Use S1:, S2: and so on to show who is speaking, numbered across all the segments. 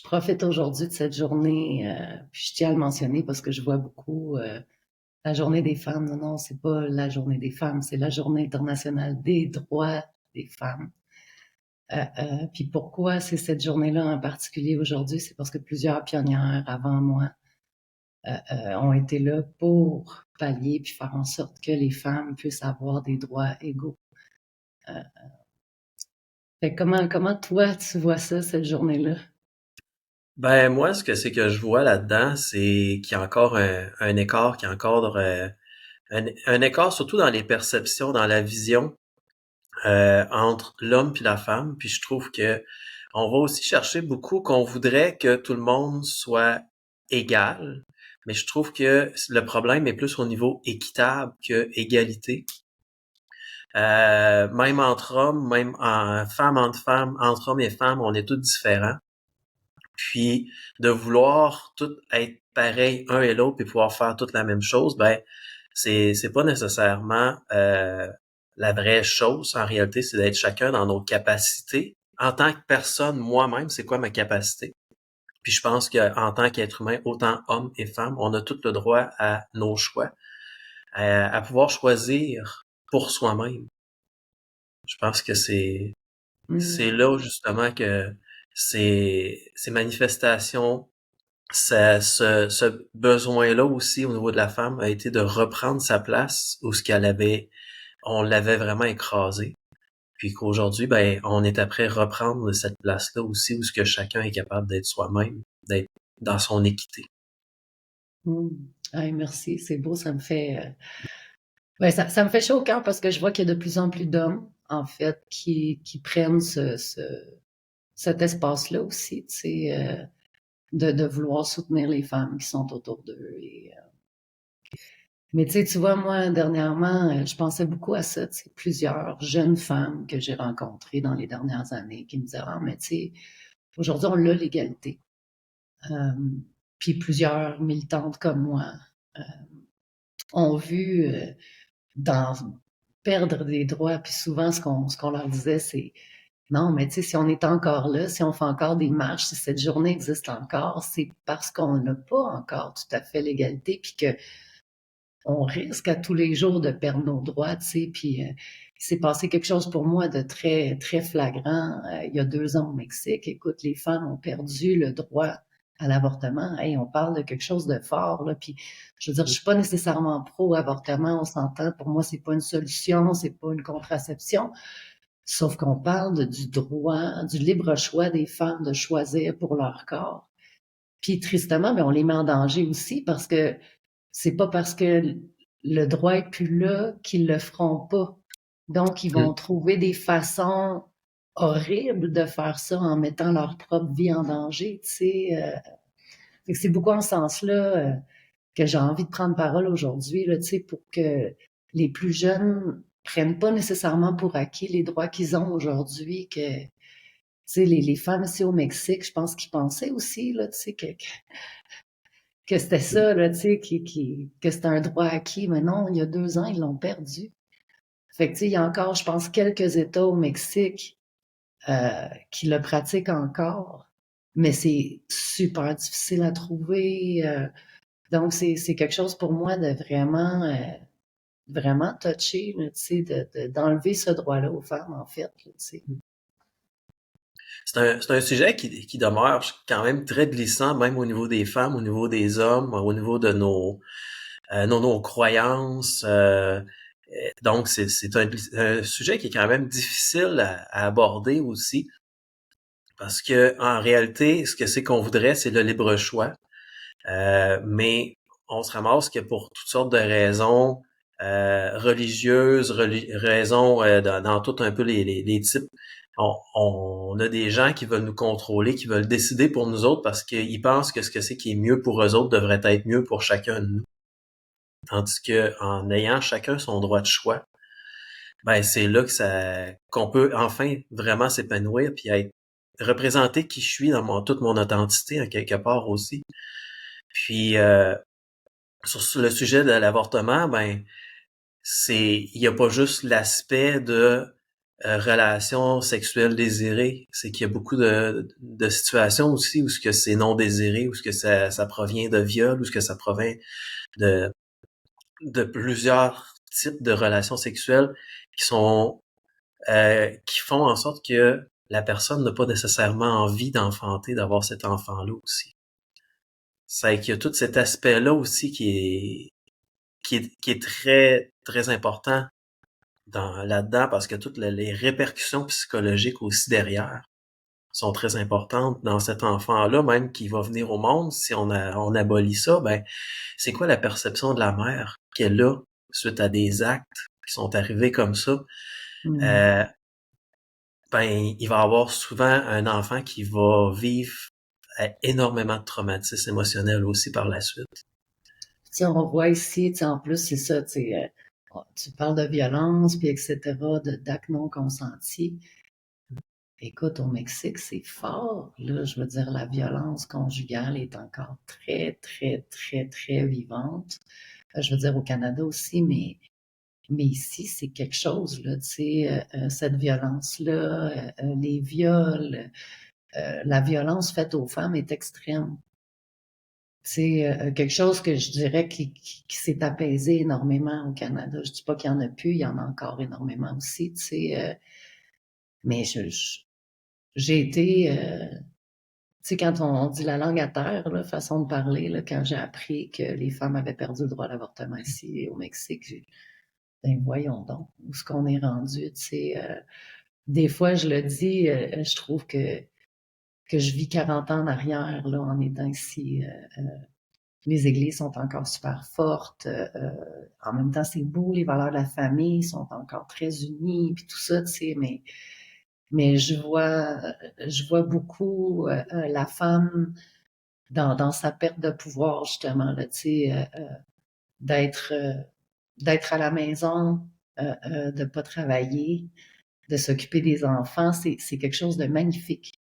S1: profite aujourd'hui de cette journée, puis je tiens à le mentionner parce que je vois beaucoup la journée des femmes. Non, non, c'est pas la journée des femmes, c'est la journée internationale des droits des femmes. Puis pourquoi c'est cette journée-là en particulier aujourd'hui? C'est parce que plusieurs pionnières avant moi ont été là pour pallier puis faire en sorte que les femmes puissent avoir des droits égaux. Euh, Fait que comment toi tu vois ça, cette journée-là?
S2: Ben moi, ce que c'est que je vois là-dedans, c'est qu'il y a encore un écart, qu'il y a encore un écart surtout dans les perceptions, dans la vision entre l'homme puis la femme. Puis je trouve que on va aussi chercher beaucoup qu'on voudrait que tout le monde soit égal, mais je trouve que le problème est plus au niveau équitable que égalité. Même entre hommes, même en femme entre femmes, entre hommes et femmes, on est tous différents. Puis de vouloir tout être pareil un et l'autre puis pouvoir faire toute la même chose, ben c'est pas nécessairement la vraie chose. En réalité, c'est d'être chacun dans nos capacités. En tant que personne, moi-même, c'est quoi ma capacité? Puis je pense qu'en tant qu'être humain, autant hommes et femmes, on a tout le droit à nos choix, à pouvoir choisir pour soi-même. Je pense que c'est
S1: Hmm.
S2: là justement que ces manifestations, ce besoin-là aussi au niveau de la femme a été de reprendre sa place où ce qu'elle avait, on l'avait vraiment écrasée. Puis qu'aujourd'hui, ben, on est après reprendre cette place-là aussi où ce que chacun est capable d'être soi-même, d'être dans son équité.
S1: Hmm. Hey, merci, c'est beau, ça me fait ouais, ça me fait chaud au cœur parce que je vois qu'il y a de plus en plus d'hommes, en fait, qui prennent cet espace-là aussi, tu sais, de vouloir soutenir les femmes qui sont autour d'eux. Mais tu sais, tu vois, moi, dernièrement, je pensais beaucoup à ça, tu sais, plusieurs jeunes femmes que j'ai rencontrées dans les dernières années qui me disaient, ah, mais tu sais, aujourd'hui, on a l'égalité. Euh, Puis plusieurs militantes comme moi euh, ont vu dans perdre des droits, puis souvent, ce qu'on leur disait, c'est non, mais tu sais, si on est encore là, si on fait encore des marches, si cette journée existe encore, c'est parce qu'on n'a pas encore tout à fait l'égalité, puis que on risque à tous les jours de perdre nos droits, tu sais, puis il s'est passé quelque chose pour moi de très, très flagrant il y a 2 ans au Mexique. Écoute, les femmes ont perdu le droit à l'avortement. Hey, on parle de quelque chose de fort, là, puis je veux dire, je suis pas nécessairement pro-avortement, on s'entend, pour moi, c'est pas une solution, c'est pas une contraception, sauf qu'on parle du droit, du libre choix des femmes de choisir pour leur corps. Puis tristement, ben, on les met en danger aussi parce que c'est pas parce que le droit est plus là qu'ils le feront pas. Donc, ils vont trouver des façons horribles de faire ça en mettant leur propre vie en danger, tu sais. Fait que c'est beaucoup en ce sens-là que j'ai envie de prendre parole aujourd'hui, là, tu sais, pour que les plus jeunes prennent pas nécessairement pour acquis les droits qu'ils ont aujourd'hui, que, tu sais, les femmes ici au Mexique, je pense qu'ils pensaient aussi, là, tu sais, que c'était ça, là, tu sais, que c'était un droit acquis. Mais non, il y a 2 ans, ils l'ont perdu. Fait que, tu sais, il y a encore, je pense, quelques États au Mexique qui le pratiquent encore, mais c'est super difficile à trouver. Donc, c'est quelque chose pour moi de vraiment, vraiment touché, là, tu sais, d'enlever ce droit-là aux femmes, en fait, là, tu sais.
S2: C'est un sujet qui demeure quand même très glissant, même au niveau des femmes, au niveau des hommes, au niveau de nos croyances. Donc, c'est un sujet qui est quand même difficile à aborder aussi, parce que en réalité, ce que c'est qu'on voudrait, c'est le libre choix. Mais on se ramasse que pour toutes sortes de raisons religieuses, raisons dans tout un peu les types, on a des gens qui veulent nous contrôler, qui veulent décider pour nous autres parce qu'ils pensent que ce que c'est qui est mieux pour eux autres devrait être mieux pour chacun de nous. Tandis que en ayant chacun son droit de choix, ben c'est là que ça qu'on peut enfin vraiment s'épanouir puis être représenter qui je suis dans toute mon authenticité en quelque part aussi. Puis sur le sujet de l'avortement, ben il y a pas juste l'aspect de relations sexuelles désirées. C'est qu'il y a beaucoup de situations aussi où ce que c'est non désiré, où ce que ça provient de viol, où ce que ça provient de, de plusieurs types de relations sexuelles qui sont qui font en sorte que la personne n'a pas nécessairement envie d'enfanter, d'avoir cet enfant-là aussi. C'est qu'il y a tout cet aspect-là aussi qui est très, très important là-dedans parce que toutes les répercussions psychologiques aussi derrière sont très importantes dans cet enfant-là, même qui va venir au monde. Si on abolit ça, ben, c'est quoi la perception de la mère qu'elle a suite à des actes qui sont arrivés comme ça?
S1: Mm.
S2: Euh, ben, il va avoir souvent un enfant qui va vivre énormément de traumatismes émotionnels aussi par la suite.
S1: On voit ici, en plus, c'est ça, tu parles de violence, puis etc., d'actes non consentis. Écoute, au Mexique, c'est fort, là, je veux dire, la violence conjugale est encore très, très, très, très vivante. Je veux dire, au Canada aussi, mais ici, c'est quelque chose, là, cette violence-là, les viols, la violence faite aux femmes est extrême. C'est quelque chose que je dirais qui s'est apaisé énormément au Canada. Je dis pas qu'il y en a plus, il y en a encore énormément aussi, mais j'ai été, quand on dit la langue à terre, là, façon de parler, là, quand j'ai appris que les femmes avaient perdu le droit à l'avortement ici au Mexique, ben voyons donc, où est-ce qu'on est rendu, des fois, je le dis, je trouve que je vis 40 ans en arrière, là, en étant ici. Les églises sont encore super fortes. En même temps, c'est beau, les valeurs de la famille sont encore très unies, puis tout ça, mais je vois beaucoup la femme dans sa perte de pouvoir, justement, là, d'être, euh, d'être à la maison, de pas travailler, de s'occuper des enfants, c'est quelque chose de magnifique.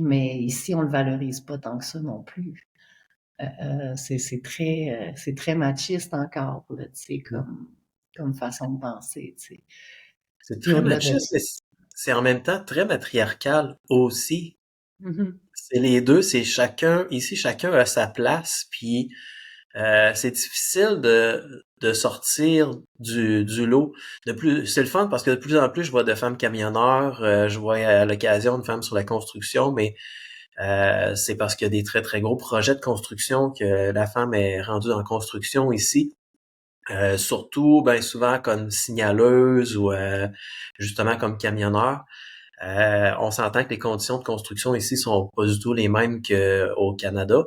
S1: Mais ici, on le valorise pas tant que ça non plus. C'est très machiste encore, là, comme façon de penser,
S2: C'est
S1: Puis
S2: très
S1: au-delà de
S2: machiste,
S1: ça.
S2: mais c'est en même temps très matriarcal aussi.
S1: Mhm.
S2: C'est les deux, c'est chacun, ici, chacun a sa place, puis c'est difficile de sortir du lot. C'est le fun parce que de plus en plus, je vois de femmes camionneurs, je vois à l'occasion de femmes sur la construction, mais c'est parce qu'il y a des très, très gros projets de construction que la femme est rendue en construction ici. Surtout, ben souvent comme signaleuse ou justement comme camionneur. On s'entend que les conditions de construction ici sont pas du tout les mêmes qu'au Canada,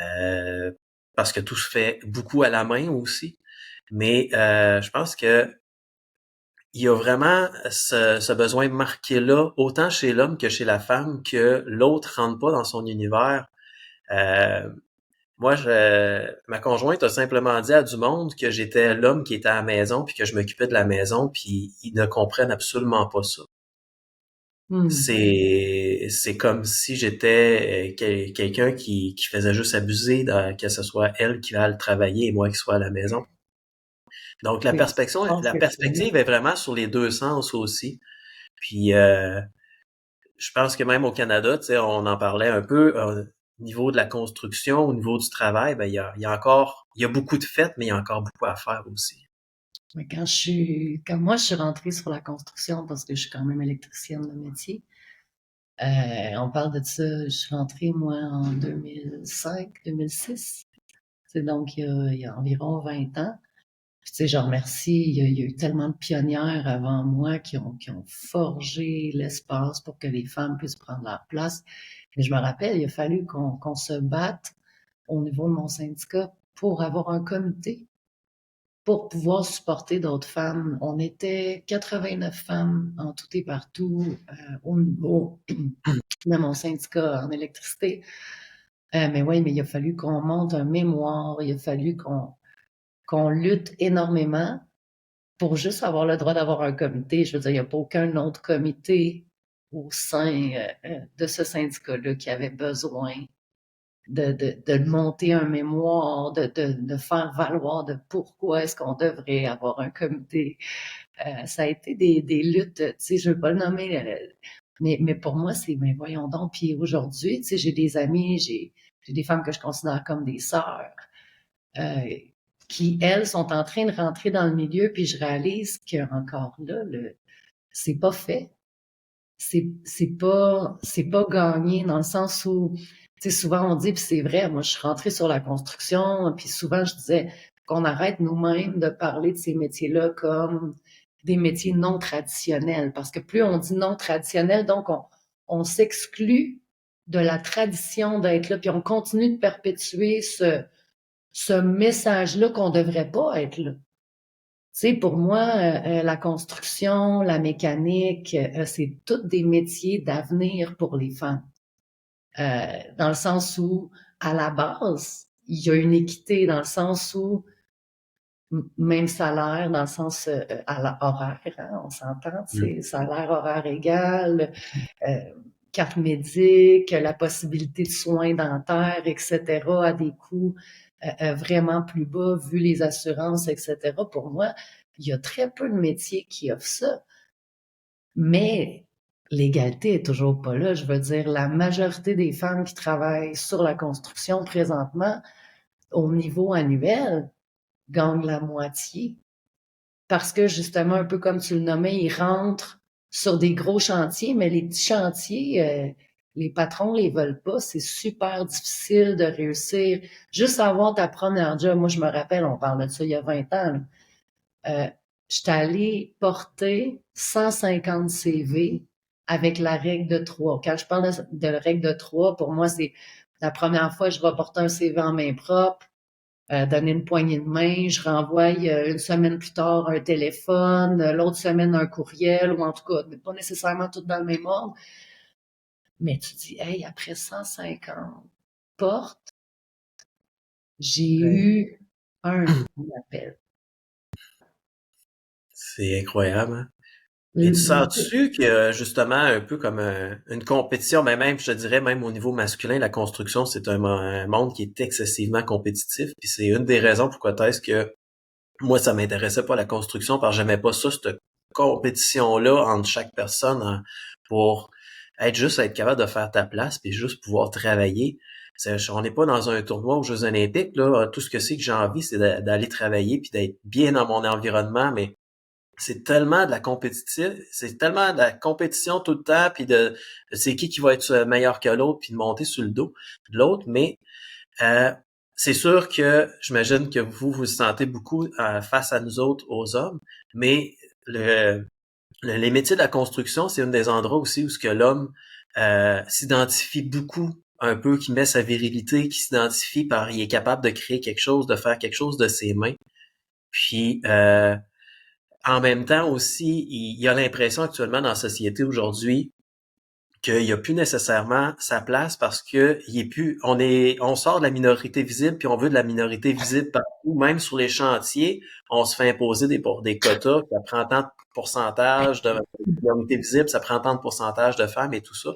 S2: euh, parce que tout se fait beaucoup à la main aussi. Mais je pense que il y a vraiment ce besoin marqué là, autant chez l'homme que chez la femme, que l'autre rentre pas dans son univers. Euh, ma conjointe a simplement dit à du monde que j'étais l'homme qui était à la maison puis que je m'occupais de la maison puis ils ne comprennent absolument pas ça.
S1: Hmm.
S2: C'est comme si j'étais quelqu'un qui faisait juste abuser, que ce soit elle qui va le travailler et moi qui sois à la maison. Donc
S1: Oui, je pense
S2: la
S1: que tu veux dire.
S2: perspective est vraiment sur les deux sens aussi. Puis je pense que même au Canada, tu sais, on en parlait un peu au niveau de la construction, au niveau du travail, ben il y a beaucoup de fêtes, mais il y a encore beaucoup à faire aussi.
S1: Mais quand moi je suis rentrée sur la construction, parce que je suis quand même électricienne de métier, on parle de ça, je suis rentrée moi en 2005, 2006. C'est donc il y a environ 20 ans. Puis, je remercie, il y a eu tellement de pionnières avant moi qui ont forgé l'espace pour que les femmes puissent prendre leur place. Mais je me rappelle, il a fallu qu'on se batte au niveau de mon syndicat pour avoir un comité pour pouvoir supporter d'autres femmes. On était 89 femmes en tout et partout au niveau de mon syndicat en électricité. Mais oui, mais il a fallu qu'on monte un mémoire, il a fallu qu'on lutte énormément pour juste avoir le droit d'avoir un comité. Je veux dire, il n'y a pas aucun autre comité au sein de ce syndicat-là qui avait besoin de monter un mémoire, de faire valoir de pourquoi est-ce qu'on devrait avoir un comité. Ça a été des luttes, tu sais, je veux pas le nommer, mais pour moi, mais voyons donc. Puis aujourd'hui, tu sais, j'ai des amis, j'ai des femmes que je considère comme des sœurs, euh, qui, elles, sont en train de rentrer dans le milieu, puis je réalise qu'encore là, c'est pas fait. C'est pas gagné dans le sens où, tu sais, souvent on dit, puis c'est vrai, moi je suis rentrée sur la construction, puis souvent je disais qu'on arrête nous-mêmes de parler de ces métiers-là comme des métiers non traditionnels, parce que plus on dit non traditionnel, donc on s'exclut de la tradition d'être là, puis on continue de perpétuer ce message-là qu'on devrait pas être là. Tu sais, pour moi, la construction, la mécanique, c'est toutes des métiers d'avenir pour les femmes. Dans le sens où, à la base, il y a une équité, dans le sens où même salaire, dans le sens horaire, hein, on s'entend, tu sais, salaire horaire égal, euh, carte médic, la possibilité de soins dentaires, etc., à des coûts vraiment plus bas, vu les assurances, etc. Pour moi, il y a très peu de métiers qui offrent ça. Mais l'égalité est toujours pas là. Je veux dire, la majorité des femmes qui travaillent sur la construction présentement, au niveau annuel, gagnent la moitié. Parce que justement, un peu comme tu le nommais, ils rentrent sur des gros chantiers, mais les petits chantiers, les patrons les veulent pas. C'est super difficile de réussir. Juste avoir ta première job, moi je me rappelle, on parle de ça il y a 20 ans, j'étais allée porter 150 CV avec la règle de 3. Quand je parle de la règle de 3, pour moi, c'est la première fois que je vais porter un CV en main propre, donner une poignée de main, je renvoie une semaine plus tard un téléphone, l'autre semaine un courriel, ou en tout cas, pas nécessairement tout dans le même ordre. Mais tu dis, hey, après 150 portes, j'ai eu un appel.
S2: C'est incroyable, hein? Et tu sens-tu que justement un peu comme une compétition, mais même je te dirais même au niveau masculin, la construction c'est un monde qui est excessivement compétitif, puis c'est une des raisons pourquoi est-ce que moi ça m'intéressait pas la construction parce que j'aimais pas ça cette compétition-là entre chaque personne pour être capable de faire ta place puis juste pouvoir travailler. On n'est pas dans un tournoi aux Jeux Olympiques là, tout ce que c'est que j'ai envie c'est d'aller travailler puis d'être bien dans mon environnement, mais c'est tellement de la compétition, c'est tellement de la compétition tout le temps, puis de c'est qui va être meilleur que l'autre, puis de monter sur le dos de l'autre. Mais euh, c'est sûr que j'imagine que vous vous sentez beaucoup face à nous autres, aux hommes, mais les métiers de la construction, c'est un des endroits aussi où ce que l'homme s'identifie beaucoup un peu, qui met sa virilité, qui s'identifie par il est capable de créer quelque chose, de faire quelque chose de ses mains. Puis en même temps aussi, il y a l'impression actuellement dans la société aujourd'hui qu'il n'y a plus nécessairement sa place parce que il est plus, on sort de la minorité visible puis on veut de la minorité visible partout, même sur les chantiers, on se fait imposer des quotas, ça prend tant de pourcentage de minorité visible, ça prend tant de pourcentage de femmes et tout ça.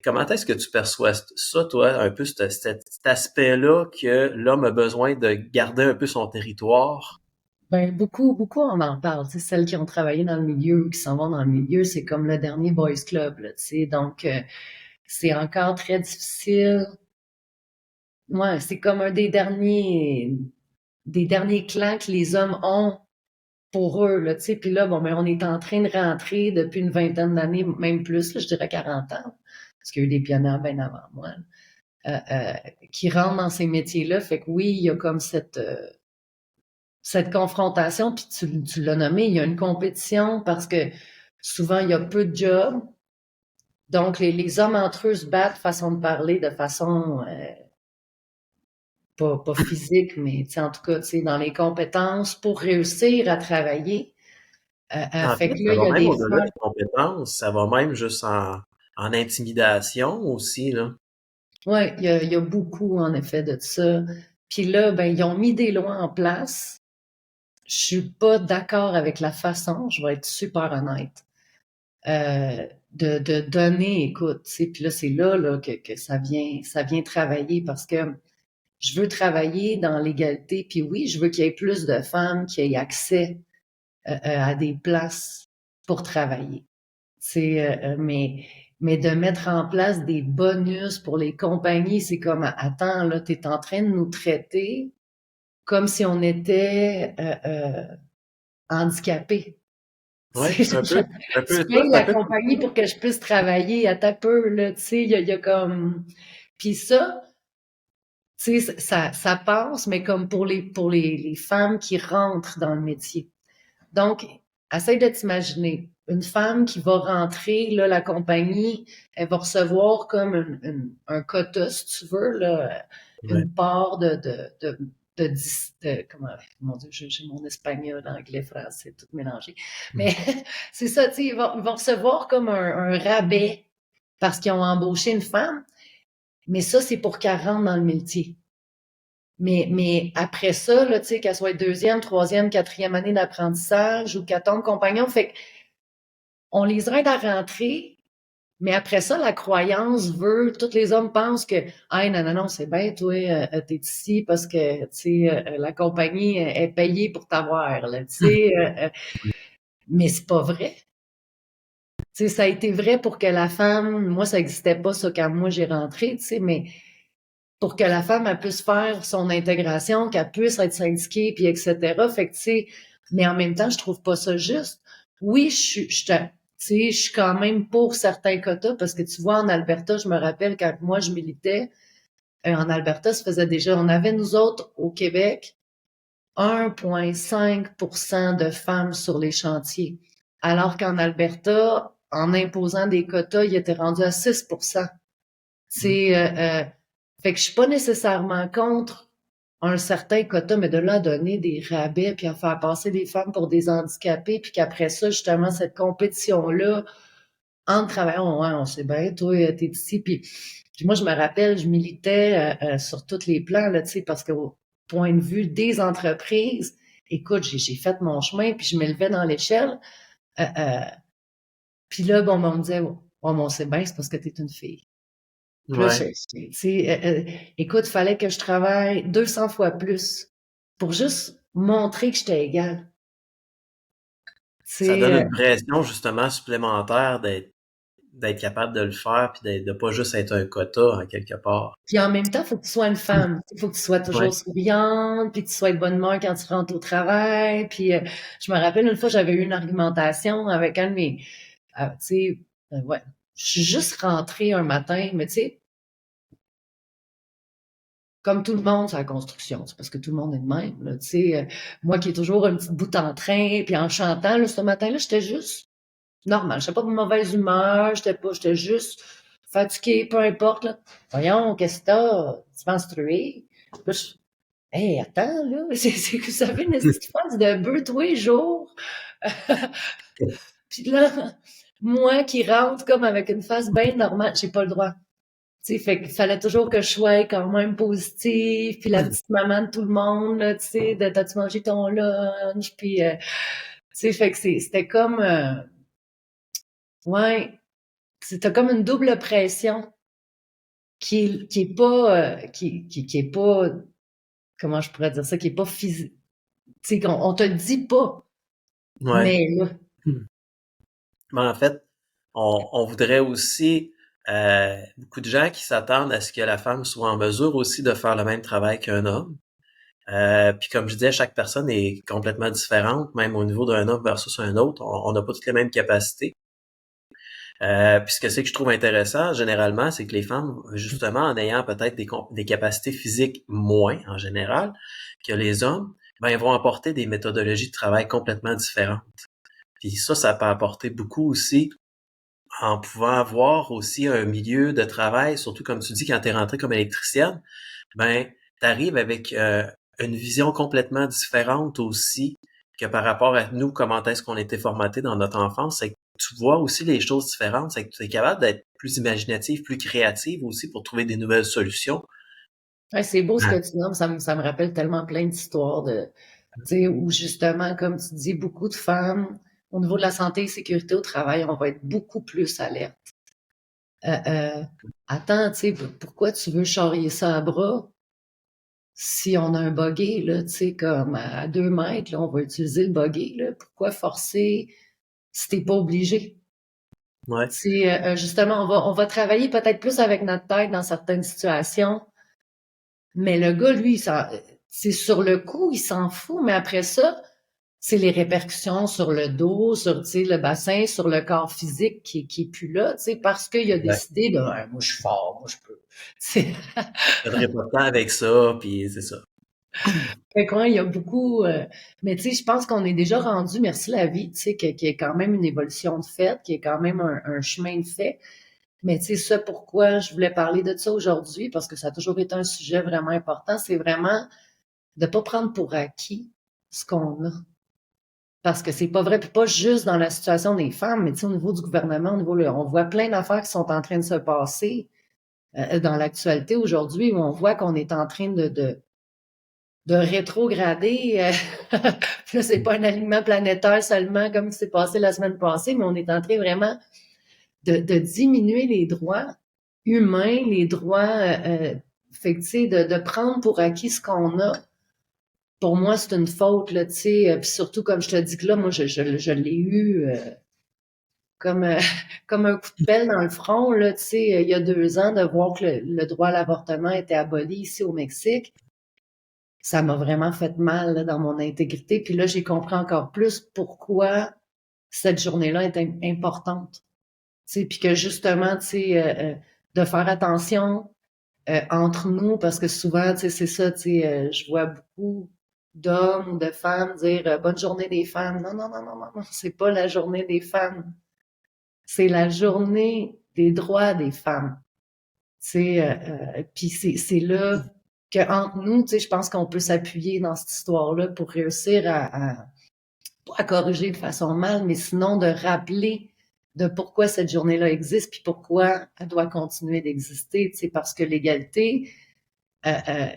S2: Comment est-ce que tu perçois ça, toi, un peu cet aspect-là que l'homme a besoin de garder un peu son territoire?
S1: Ben, beaucoup, beaucoup on en parle. Tu sais, celles qui ont travaillé dans le milieu ou qui s'en vont dans le milieu, c'est comme le dernier Boys Club, là, tu sais. Donc, c'est encore très difficile. Ouais, c'est comme un des derniers clans que les hommes ont pour eux, là, tu sais. Puis là, bon, ben, on est en train de rentrer depuis une vingtaine d'années, même plus, là, je dirais 40 ans, parce qu'il y a eu des pionniers bien avant moi, qui rentrent dans ces métiers-là. Fait que oui, il y a comme cette confrontation, puis tu l'as nommé, il y a une compétition parce que souvent, il y a peu de jobs. Donc, les hommes entre eux se battent, façon de parler, de façon pas physique, mais en tout cas, dans les compétences pour réussir à travailler.
S2: En
S1: Fait
S2: fait,
S1: que
S2: ça
S1: là, il
S2: va
S1: y a
S2: même
S1: des
S2: au-delà
S1: femmes.
S2: des compétences, ça va même juste en intimidation aussi, là.
S1: Ouais, il y a beaucoup, en effet, de ça. Puis là, ben, ils ont mis des lois en place. Je suis pas d'accord avec la façon, je vais être super honnête. de donner, écoute, tu sais, puis là, c'est là que ça vient travailler parce que je veux travailler dans l'égalité, puis oui, je veux qu'il y ait plus de femmes qui aient accès à des places pour travailler. C'est mais de mettre en place des bonus pour les compagnies, c'est comme attends là, t'es en train de nous traiter comme si on était handicapés.
S2: Ouais,
S1: Tu sais,
S2: un
S1: tu
S2: peu ça,
S1: payes
S2: c'est un
S1: la
S2: peu.
S1: compagnie pour que je puisse travailler à ta peu là, tu sais, il y a comme puis ça, tu sais, ça passe, mais comme pour les femmes qui rentrent dans le métier. Donc, essaye de t'imaginer une femme qui va rentrer, là, la compagnie, elle va recevoir comme un quota, si tu veux, là,
S2: Ouais.
S1: une part comment, mon Dieu, j'ai mon espagnol, anglais, français, tout mélangé.
S2: Mm.
S1: Mais c'est ça, tu sais, ils vont recevoir comme un rabais parce qu'ils ont embauché une femme, mais ça, c'est pour qu'elle rentre dans le métier. Mais après ça, là, tu sais, qu'elle soit deuxième, troisième, quatrième année d'apprentissage ou qu'elle tombe compagnon, fait qu'on les aide à rentrer, mais après ça, la croyance veut, tous les hommes pensent que, ah, non, non, non, c'est bien, toi, t'es ici parce que, tu sais, la compagnie est payée pour t'avoir, là, tu sais, mais c'est pas vrai. Tu sais, ça a été vrai pour que la femme, moi, ça n'existait pas, ça, quand moi j'ai rentré, tu sais, mais pour que la femme elle puisse faire son intégration, qu'elle puisse être syndiquée, puis etc. Fait que, tu sais, mais en même temps, je trouve pas ça juste. Oui, tu sais, je suis quand même pour certains quotas, parce que tu vois, en Alberta, je me rappelle quand moi je militais, en Alberta, ça faisait déjà, on avait nous autres, au Québec, 1,5% de femmes sur les chantiers. Alors qu'en Alberta, en imposant des quotas, il était rendu à 6%. C'est fait que je suis pas nécessairement contre un certain quota, mais de là à donner des rabais puis à faire passer des femmes pour des handicapés, puis qu'après ça, justement, cette compétition-là, entre travailleurs, ouais, on sait bien, toi, t'es ici, puis moi, je me rappelle, je militais sur tous les plans, là, tu sais, parce qu'au point de vue des entreprises, écoute, j'ai fait mon chemin, puis je m'élevais dans l'échelle, euh, euh, puis là, bon, ben, on me disait, oh, mais on sait bien, c'est parce que t'es une fille. Puis là,
S2: Ouais.
S1: tu sais, écoute, fallait que je travaille 200 fois plus pour juste montrer que j'étais égale.
S2: Ça
S1: C'est,
S2: donne une pression, justement, supplémentaire d'être capable de le faire puis de pas juste être un quota, en quelque part.
S1: puis en même temps, faut que tu sois une femme. Il faut que tu sois
S2: Ouais.
S1: toujours souriante, puis que tu sois de bonne humeur quand tu rentres au travail. Puis je me rappelle une fois, j'avais eu une argumentation avec un de mes, tu sais, ouais, je suis juste rentrée un matin, mais tu sais, comme tout le monde, c'est la construction. C'est parce que tout le monde est de même. Là, tu sais, moi qui ai toujours un petit bout en train, puis en chantant, là, ce matin-là, j'étais juste normal. J'étais pas de mauvaise humeur, j'étais juste fatiguée, peu importe. Là. Voyons, qu'est-ce que t'as? Tu menstrues? Là, hey, attends, là, c'est que ça fait une petite face de bœuf tous les jours. Puis là, moi qui rentre comme avec une face bien normale, j'ai pas le droit. Tu sais, fait qu'il fallait toujours que je sois quand même positive, puis la petite maman de tout le monde, là, tu sais, de t'as-tu mangé ton lunch, puis tu sais, fait que c'était comme ouais, c'était comme une double pression qui est pas qui est pas comment je pourrais dire ça, qui est pas physique. Tu sais, on te le dit pas,
S2: Ouais.
S1: mais là,
S2: Mais en fait, on voudrait aussi beaucoup de gens qui s'attendent à ce que la femme soit en mesure aussi de faire le même travail qu'un homme. Puis comme je disais, chaque personne est complètement différente, même au niveau d'un homme versus un autre. On n'a pas toutes les mêmes capacités. Puis ce que c'est que je trouve intéressant, généralement, c'est que les femmes, justement, en ayant peut-être des capacités physiques moins en général que les hommes, ben, ils vont apporter des méthodologies de travail complètement différentes. Puis ça peut apporter beaucoup aussi en pouvant avoir aussi un milieu de travail, surtout comme tu dis, quand tu es rentré comme électricienne, ben, tu arrives avec une vision complètement différente aussi que par rapport à nous, comment est-ce qu'on était formaté dans notre enfance. C'est que tu vois aussi les choses différentes, c'est que tu es capable d'être plus imaginative, plus créative aussi pour trouver des nouvelles solutions.
S1: ouais, c'est beau ce
S2: Ouais.
S1: que tu nommes, ça me rappelle tellement plein d'histoires de, tu sais, où justement, comme tu dis, beaucoup de femmes au niveau de la santé et sécurité au travail, on va être beaucoup plus alerte. Attends, tu sais, pourquoi tu veux charrier ça à bras? Si on a un buggy, là, tu sais, comme à 2 mètres, là, on va utiliser le buggy, là. Pourquoi forcer si t'es pas obligé?
S2: Ouais,
S1: C'est justement, on va travailler peut-être plus avec notre tête dans certaines situations, mais le gars, lui, c'est sur le coup, il s'en fout, mais après ça, c'est les répercussions sur le dos, sur, tu sais, le bassin, sur le corps physique qui est plus là, tu sais, parce qu'il a
S2: exact.
S1: décidé de, ouais, moi, je suis fort, moi, je peux. Tu sais,
S2: Je perdrai pas de temps avec ça, puis c'est ça.
S1: fait que, ouais, il y a beaucoup, mais tu sais, je pense qu'on est déjà rendu, merci la vie, tu sais, qu'il y a quand même une évolution de fait, qu'il y a quand même un chemin de fait. Mais tu sais, ça, pourquoi je voulais parler de ça aujourd'hui, parce que ça a toujours été un sujet vraiment important, c'est vraiment de pas prendre pour acquis ce qu'on a. Parce que c'est pas vrai, puis pas juste dans la situation des femmes, mais tu sais, au niveau du gouvernement, on voit plein d'affaires qui sont en train de se passer dans l'actualité aujourd'hui, où on voit qu'on est en train de rétrograder. Puis là, c'est pas un alignement planétaire seulement comme c'est passé la semaine passée, mais on est en train vraiment de diminuer les droits humains, les droits, fait que, tu sais, de prendre pour acquis ce qu'on a. Pour moi, c'est une faute, là, tu sais. Puis surtout, comme je te dis que là, moi, je l'ai eu comme, comme un coup de pelle dans le front, là, tu sais, il y a 2 ans, de voir que le droit à l'avortement était aboli ici au Mexique. Ça m'a vraiment fait mal là, dans mon intégrité. Puis là, j'ai compris encore plus pourquoi cette journée-là est importante. Tu sais, puis que justement, tu sais, de faire attention entre nous, parce que souvent, tu sais, c'est ça, tu sais, je vois beaucoup d'hommes ou de femmes dire bonne journée des femmes. Non, non, non, non, non, non, c'est pas la journée des femmes. C'est la journée des droits des femmes. Tu sais, puis c'est là que entre nous, tu sais, je pense qu'on peut s'appuyer dans cette histoire-là pour réussir pas à corriger de façon mal, mais sinon de rappeler de pourquoi cette journée-là existe, puis pourquoi elle doit continuer d'exister, tu sais, parce que l'égalité, euh, euh,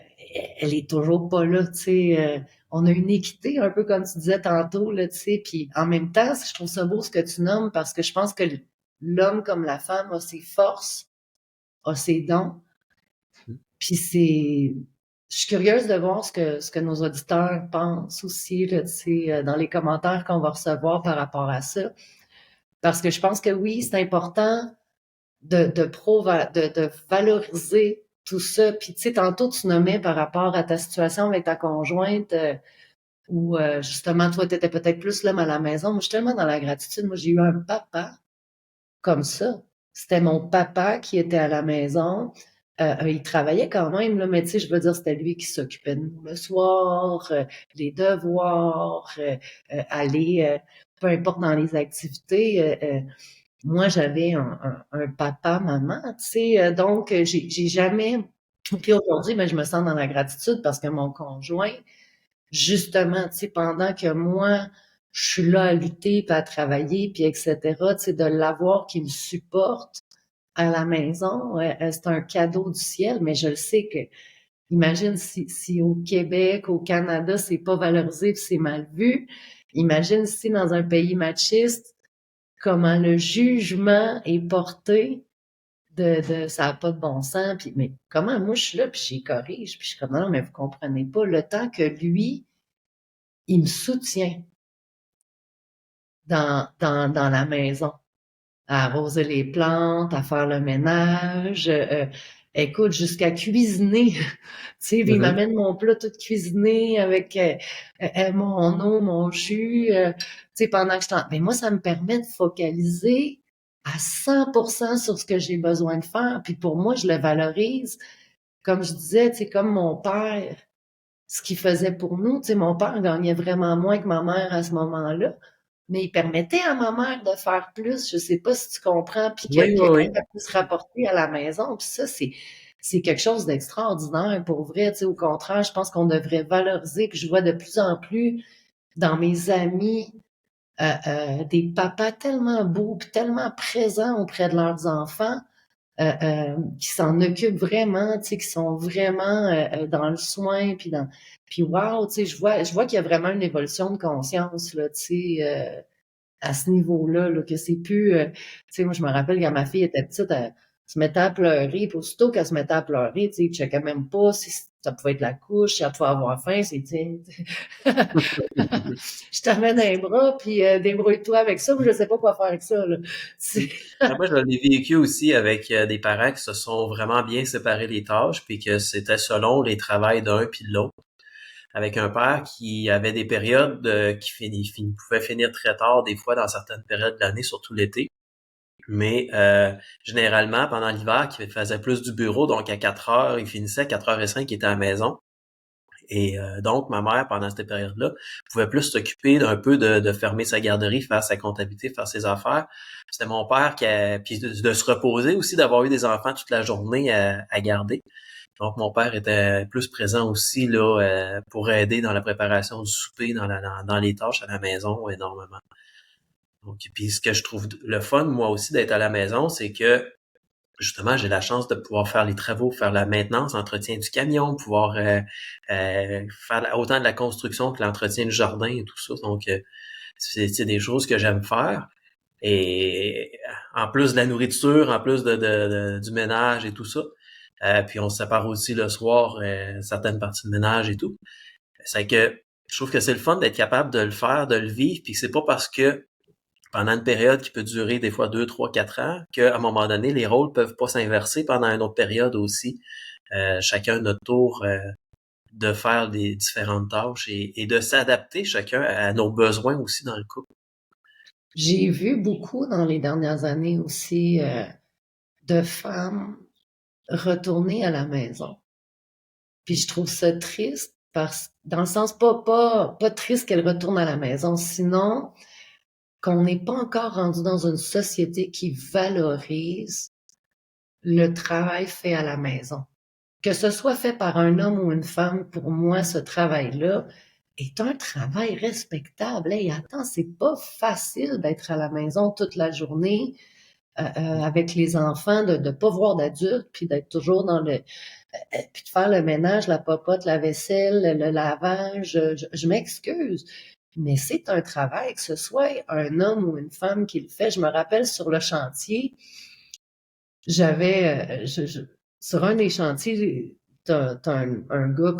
S1: elle est toujours pas là, tu sais. On a une équité, un peu comme tu disais tantôt, là, tu sais, puis en même temps, je trouve ça beau ce que tu nommes, parce que je pense que l'homme comme la femme a ses forces, a ses dons, puis je suis curieuse de voir ce que nos auditeurs pensent aussi, là, tu sais, dans les commentaires qu'on va recevoir par rapport à ça. Parce que je pense que oui, c'est important de valoriser tout ça. Puis, tu sais, tantôt, tu nommais par rapport à ta situation avec ta conjointe, où justement, toi, tu étais peut-être plus l'homme à la maison. Moi, je suis tellement dans la gratitude. Moi, j'ai eu un papa comme ça. C'était mon papa qui était à la maison. Il travaillait quand même, là, mais tu sais, je veux dire, c'était lui qui s'occupait de nous le soir, les devoirs, aller, peu importe dans les activités. Moi, j'avais un papa, maman, tu sais, donc j'ai jamais. Puis aujourd'hui, ben, je me sens dans la gratitude parce que mon conjoint, justement, tu sais, pendant que moi, je suis là à lutter, puis à travailler, puis etc., tu sais, de l'avoir qui me supporte à la maison, c'est un cadeau du ciel, mais je le sais que, imagine si au Québec, au Canada, c'est pas valorisé puis c'est mal vu. Imagine si dans un pays machiste, comment le jugement est porté de ça n'a pas de bon sens, puis mais comment moi je suis là, puis j'y corrige, puis je suis comme non, mais vous comprenez pas, le temps que lui, il me soutient dans la maison, à arroser les plantes, à faire le ménage, écoute, jusqu'à cuisiner. Tu sais, il
S2: Mhm.
S1: m'amène mon plat tout cuisiné avec mon eau, mon jus, tu sais, pendant que je t'en... Mais moi, ça me permet de focaliser à 100% sur ce que j'ai besoin de faire. Puis pour moi, je le valorise. Comme je disais, tu sais, comme mon père, ce qu'il faisait pour nous. Tu sais, mon père gagnait vraiment moins que ma mère à ce moment-là, mais il permettait à ma mère de faire plus. Je sais pas si tu comprends, puis
S2: Oui, oui,
S1: qu'elle
S2: oui.
S1: a pu se rapporter à la maison. Puis ça, c'est quelque chose d'extraordinaire pour vrai. Tu sais, au contraire, je pense qu'on devrait valoriser. Puis je vois de plus en plus dans mes amis des papas tellement beaux, puis tellement présents auprès de leurs enfants qui s'en occupent vraiment, tu sais, qui sont vraiment dans le soin, puis wow, tu sais, je vois qu'il y a vraiment une évolution de conscience là, tu sais, à ce niveau-là, là, que c'est plus, tu sais, moi, je me rappelle quand ma fille était petite, elle se mettait à pleurer, puis aussitôt qu'elle se mettait à pleurer, tu sais, il checkait même pas si ça pouvait être la couche, si elle pouvait avoir faim, c'est, je t'amène un bras, puis débrouille-toi avec ça, ou je sais pas quoi faire avec ça, là.
S2: Moi, je l'ai vécu aussi avec des parents qui se sont vraiment bien séparés les tâches, puis que c'était selon les travails d'un puis de l'autre. Avec un père qui avait des périodes pouvait finir très tard, des fois dans certaines périodes de l'année, surtout l'été. Mais généralement, pendant l'hiver, qui faisait plus du bureau, donc à 4 heures, il finissait à 4h05, il était à la maison. Et donc, ma mère, pendant cette période-là, pouvait plus s'occuper d'un peu de fermer sa garderie, faire sa comptabilité, faire ses affaires. C'était mon père puis de se reposer aussi, d'avoir eu des enfants toute la journée à garder. Donc, mon père était plus présent aussi là pour aider dans la préparation du souper, dans les tâches à la maison énormément. Donc, puis ce que je trouve le fun, moi aussi, d'être à la maison, c'est que justement, j'ai la chance de pouvoir faire les travaux, faire la maintenance, l'entretien du camion, pouvoir faire autant de la construction que l'entretien du jardin et tout ça. Donc, c'est des choses que j'aime faire. Et en plus de la nourriture, en plus du ménage et tout ça. Puis on se sépare aussi le soir, certaines parties de ménage et tout. C'est que je trouve que c'est le fun d'être capable de le faire, de le vivre, puis que c'est pas parce que pendant une période qui peut durer des fois 2, 3, 4 ans, qu'à un moment donné, les rôles peuvent pas s'inverser pendant une autre période aussi. Chacun notre tour de faire les différentes tâches et de s'adapter chacun à nos besoins aussi dans le couple.
S1: J'ai vu beaucoup dans les dernières années aussi de femmes retourner à la maison. Puis je trouve ça triste dans le sens pas triste qu'elles retournent à la maison, sinon qu'on n'est pas encore rendu dans une société qui valorise le travail fait à la maison. Que ce soit fait par un homme ou une femme, pour moi, ce travail-là est un travail respectable. Hey, attends, c'est pas facile d'être à la maison toute la journée avec les enfants, de pas voir d'adultes, puis d'être toujours dans puis de faire le ménage, la popote, la vaisselle, le lavage. Je m'excuse, mais c'est un travail, que ce soit un homme ou une femme qui le fait. Je me rappelle sur le chantier, j'avais, sur un des chantiers, t'as un gars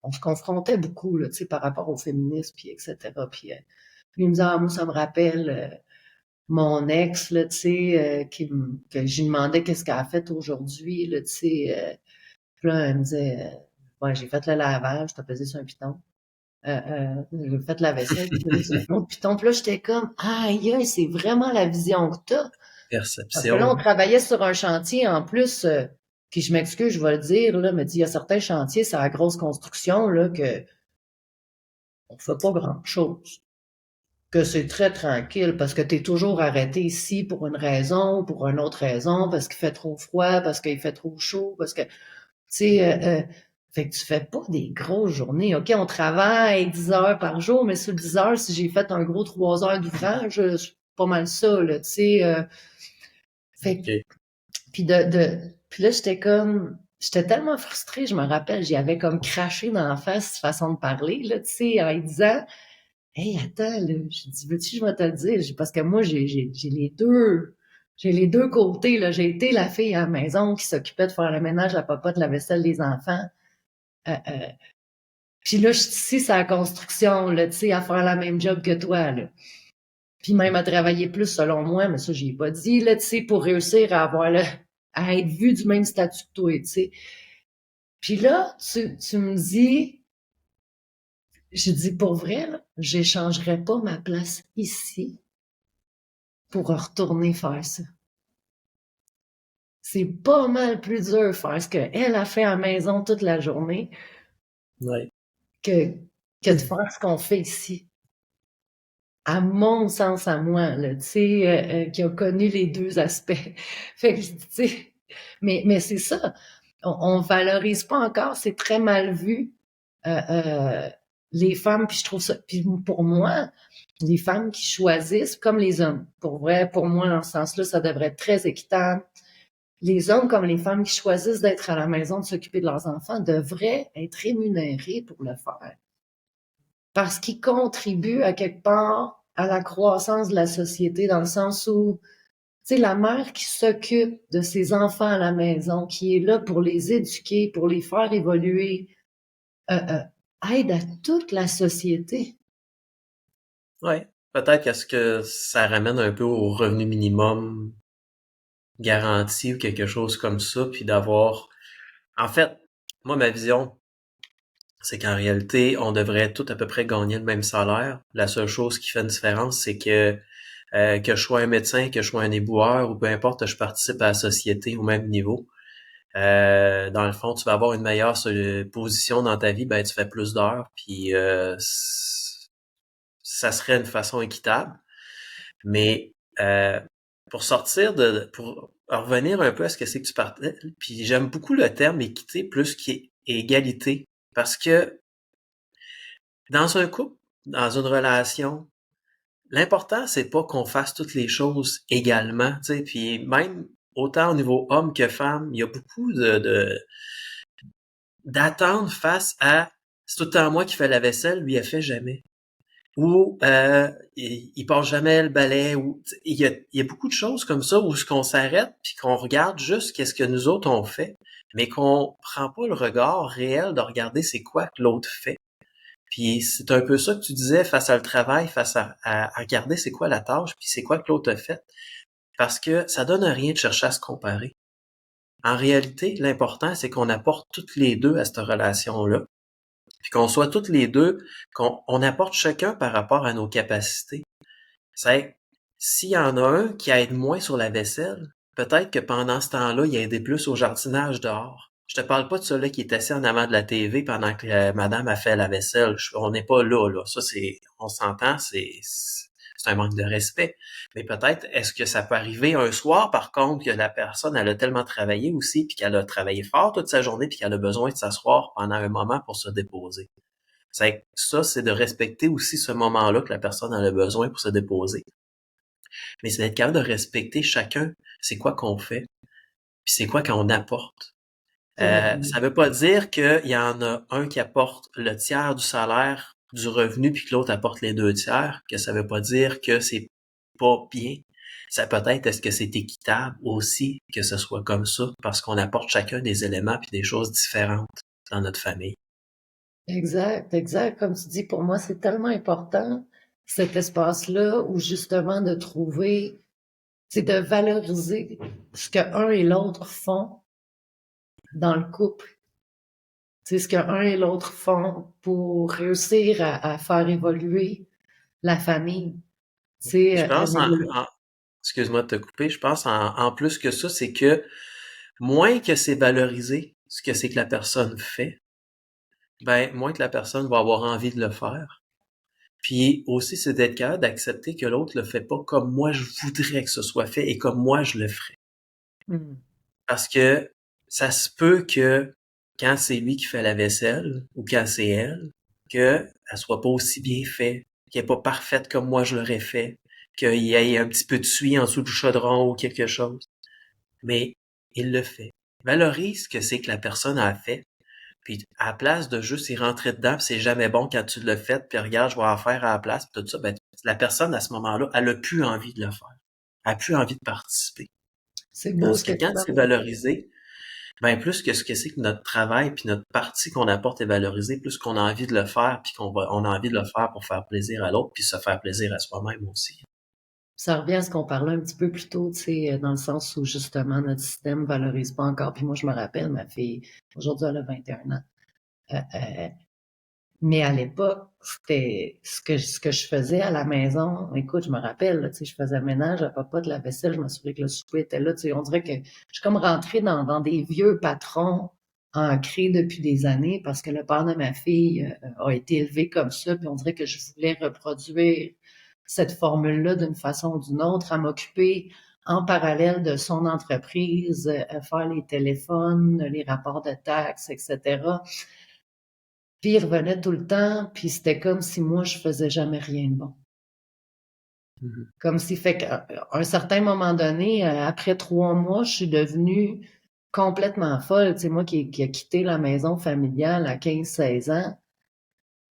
S1: on se confrontait beaucoup, là, tu sais, par rapport au féminisme, puis etc. Puis il me disait, ah, moi, ça me rappelle mon ex, là, tu sais, que je lui demandais qu'est-ce qu'elle a fait aujourd'hui, là, tu sais. Puis là, elle me disait, ouais, j'ai fait le lavage, t'as pesé sur un piton. J'ai fait la vaisselle, j'ai pesé sur un autre piton. Puis là, j'étais comme, aïe, aïe, c'est vraiment la vision que t'as. Parce que là, on
S2: Perception.
S1: travaillait sur un chantier en plus, puis je m'excuse, je vais le dire, là, mais il y a certains chantiers, c'est la grosse construction, là, que on fait pas grand-chose. Que c'est très tranquille parce que tu es toujours arrêté ici pour une raison, pour une autre raison, parce qu'il fait trop froid, parce qu'il fait trop chaud, parce que, tu sais, fait que tu fais pas des grosses journées. OK, on travaille 10 heures par jour, mais sur 10 heures, si j'ai fait un gros 3 heures d'ouvrage, c'est pas mal ça, là, tu sais. Fait que,
S2: Okay.
S1: puis là, j'étais tellement frustrée, je me rappelle, j'y avais comme craché dans la face, cette façon de parler, là, tu sais, en lui disant, hey, attends, là, je dis, veux-tu, je vais te le dire, parce que moi, j'ai les deux côtés, là. J'ai été la fille à la maison qui s'occupait de faire le ménage, la popote, la vaisselle des enfants. Puis là, je suis ici, c'est la construction, là, tu sais, à faire la même job que toi, là. Puis même à travailler plus, selon moi, mais ça, j'y ai pas dit, là, tu sais, pour réussir à à être vu du même statut que toi, tu sais. Puis là, tu me dis, j'ai dit, pour vrai, là, j'échangerais pas ma place ici pour retourner faire ça. C'est pas mal plus dur faire ce qu'elle a fait à la maison toute la journée
S2: Ouais.
S1: que, que de faire ce qu'on fait ici. À mon sens, à moi, là, tu sais, qui a connu les deux aspects. Fait que, tu sais, mais c'est ça. On valorise pas encore, c'est très mal vu, les femmes, puis je trouve ça, puis pour moi, les femmes qui choisissent, comme les hommes, pour vrai, pour moi, dans ce sens-là, ça devrait être très équitable. Les hommes comme les femmes qui choisissent d'être à la maison, de s'occuper de leurs enfants, devraient être rémunérés pour le faire. Parce qu'ils contribuent à quelque part à la croissance de la société, dans le sens où, tu sais, la mère qui s'occupe de ses enfants à la maison, qui est là pour les éduquer, pour les faire évoluer, aide à toute la société.
S2: Ouais. Peut-être qu'est-ce que ça ramène un peu au revenu minimum garanti ou quelque chose comme ça, puis d'avoir... En fait, moi, ma vision, c'est qu'en réalité, on devrait tout à peu près gagner le même salaire. La seule chose qui fait une différence, c'est que je sois un médecin, que je sois un éboueur, ou peu importe, je participe à la société au même niveau. Dans le fond, tu vas avoir une meilleure position dans ta vie, ben tu fais plus d'heures, puis ça serait une façon équitable. Mais pour pour revenir un peu à ce que c'est que tu partais, puis j'aime beaucoup le terme équité plus qu'égalité, parce que dans un couple, dans une relation, l'important c'est pas qu'on fasse toutes les choses également, tu sais, puis même autant au niveau homme que femme, il y a beaucoup d'attentes face à c'est tout le temps moi qui fais la vaisselle, lui elle fait jamais. Ou il passe jamais le balai, ou il y a beaucoup de choses comme ça où ce qu'on s'arrête puis qu'on regarde juste qu'est-ce que nous autres on fait, mais qu'on prend pas le regard réel de regarder c'est quoi que l'autre fait. Puis c'est un peu ça que tu disais face à le travail, face à regarder c'est quoi la tâche, puis c'est quoi que l'autre a fait. Parce que ça donne rien de chercher à se comparer. En réalité, l'important, c'est qu'on apporte toutes les deux à cette relation-là. Puis qu'on soit toutes les deux, qu'on apporte chacun par rapport à nos capacités. C'est, s'il y en a un qui aide moins sur la vaisselle, peut-être que pendant ce temps-là, il a aidé plus au jardinage dehors. Je te parle pas de celui qui est assis en avant de la TV pendant que madame a fait la vaisselle. On n'est pas là, là. Ça, on s'entend, c'est un manque de respect. Mais peut-être, est-ce que ça peut arriver un soir, par contre, que la personne, elle a tellement travaillé aussi, puis qu'elle a travaillé fort toute sa journée, puis qu'elle a besoin de s'asseoir pendant un moment pour se déposer. C'est de respecter aussi ce moment-là que la personne a besoin pour se déposer. Mais c'est d'être capable de respecter chacun, c'est quoi qu'on fait, puis c'est quoi qu'on apporte. Ça veut pas dire qu'il y en a un qui apporte le tiers du salaire, du revenu, puis que l'autre apporte les 2 tiers, que ça veut pas dire que c'est pas bien. Ça peut être, est-ce que c'est équitable aussi que ce soit comme ça, parce qu'on apporte chacun des éléments puis des choses différentes dans notre famille.
S1: Exact, exact. Comme tu dis, pour moi, c'est tellement important, cet espace-là, où justement de trouver, c'est de valoriser ce que un et l'autre font dans le couple. C'est ce que un et l'autre font pour réussir à faire évoluer la famille. C'est
S2: Je pense excuse-moi de te couper, je pense en plus que ça, c'est que moins que c'est valorisé ce que c'est que la personne fait, ben moins que la personne va avoir envie de le faire. Puis aussi, c'est d'être capable d'accepter que l'autre le fait pas comme moi je voudrais que ce soit fait et comme moi je le ferais.
S1: Hmm.
S2: Parce que ça se peut que quand c'est lui qui fait la vaisselle ou quand c'est elle, que elle soit pas aussi bien faite, qu'elle est pas parfaite comme moi je l'aurais fait, qu'il y ait un petit peu de suie en dessous du chaudron ou quelque chose. Mais il le fait. Valorise ce que c'est que la personne a fait. Puis à la place de juste y rentrer dedans, puis c'est jamais bon quand tu le fais, puis regarde, je vais en faire à la place, puis tout ça, ben, la personne à ce moment-là, elle a plus envie de le faire. Elle a plus envie de participer.
S1: C'est beau
S2: Tandis
S1: ce que
S2: que
S1: tu
S2: quand c'est
S1: parles.
S2: valorisé, ben plus que ce que c'est que notre travail puis notre partie qu'on apporte est valorisée, plus qu'on a envie de le faire, puis on a envie de le faire pour faire plaisir à l'autre, puis se faire plaisir à soi-même aussi.
S1: Ça revient à ce qu'on parlait un petit peu plus tôt, tu sais, dans le sens où justement notre système valorise pas encore. Puis moi, je me rappelle, ma fille, aujourd'hui, elle a 21 ans. Euh, euh, mais à l'époque, c'était ce que je faisais à la maison. Écoute, je me rappelle, là, tu sais, je faisais le ménage à papa de la vaisselle, je m'assurais que le souper était là. Tu sais, on dirait que je suis comme rentrée dans des vieux patrons ancrés depuis des années parce que le père de ma fille a été élevé comme ça, puis on dirait que je voulais reproduire cette formule-là d'une façon ou d'une autre, à m'occuper en parallèle de son entreprise, à faire les téléphones, les rapports de taxes, etc. Puis il revenait tout le temps, puis c'était comme si moi, je faisais jamais rien de bon.
S2: Mhm.
S1: Comme si, fait qu'à un certain moment donné, après 3 mois, je suis devenue complètement folle. Tu sais, moi qui a quitté la maison familiale à 15-16 ans,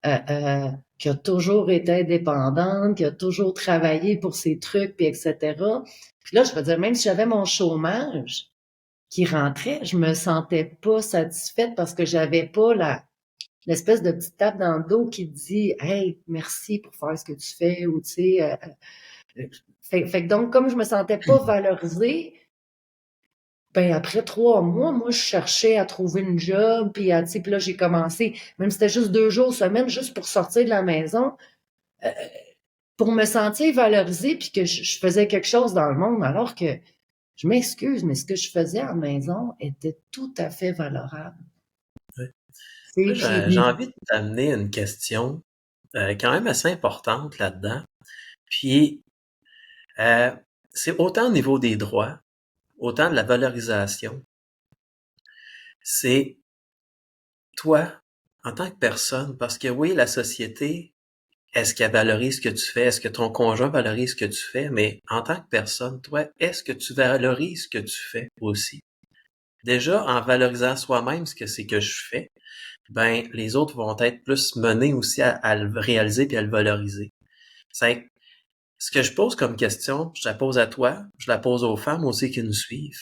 S1: euh, euh, qui a toujours été indépendante, qui a toujours travaillé pour ses trucs, puis etc. Puis là, je veux dire, même si j'avais mon chômage qui rentrait, je me sentais pas satisfaite parce que j'avais pas l'espèce de petite tape dans le dos qui te dit hey, merci pour faire ce que tu fais ou tu sais fait que donc comme je me sentais pas valorisée, ben après 3 mois, moi je cherchais à trouver une job puis tu sais, puis là j'ai commencé, même si c'était juste 2 jours semaine, juste pour sortir de la maison, pour me sentir valorisée puis que je faisais quelque chose dans le monde, alors que je m'excuse, mais ce que je faisais à la maison était tout à fait valorable.
S2: Ouais.
S1: C'est
S2: Moi,
S1: puis
S2: j'ai envie de t'amener une question quand même assez importante là-dedans. Puis, euh, c'est autant au niveau des droits, autant de la valorisation. C'est toi, en tant que personne, parce que oui, la société, est-ce qu'elle valorise ce que tu fais? Est-ce que ton conjoint valorise ce que tu fais? Mais en tant que personne, toi, est-ce que tu valorises ce que tu fais aussi? Déjà, en valorisant soi-même ce que c'est que je fais, ben, les autres vont être plus menés aussi à le réaliser puis à le valoriser. C'est ce que je pose comme question, je la pose à toi, je la pose aux femmes aussi qui nous suivent.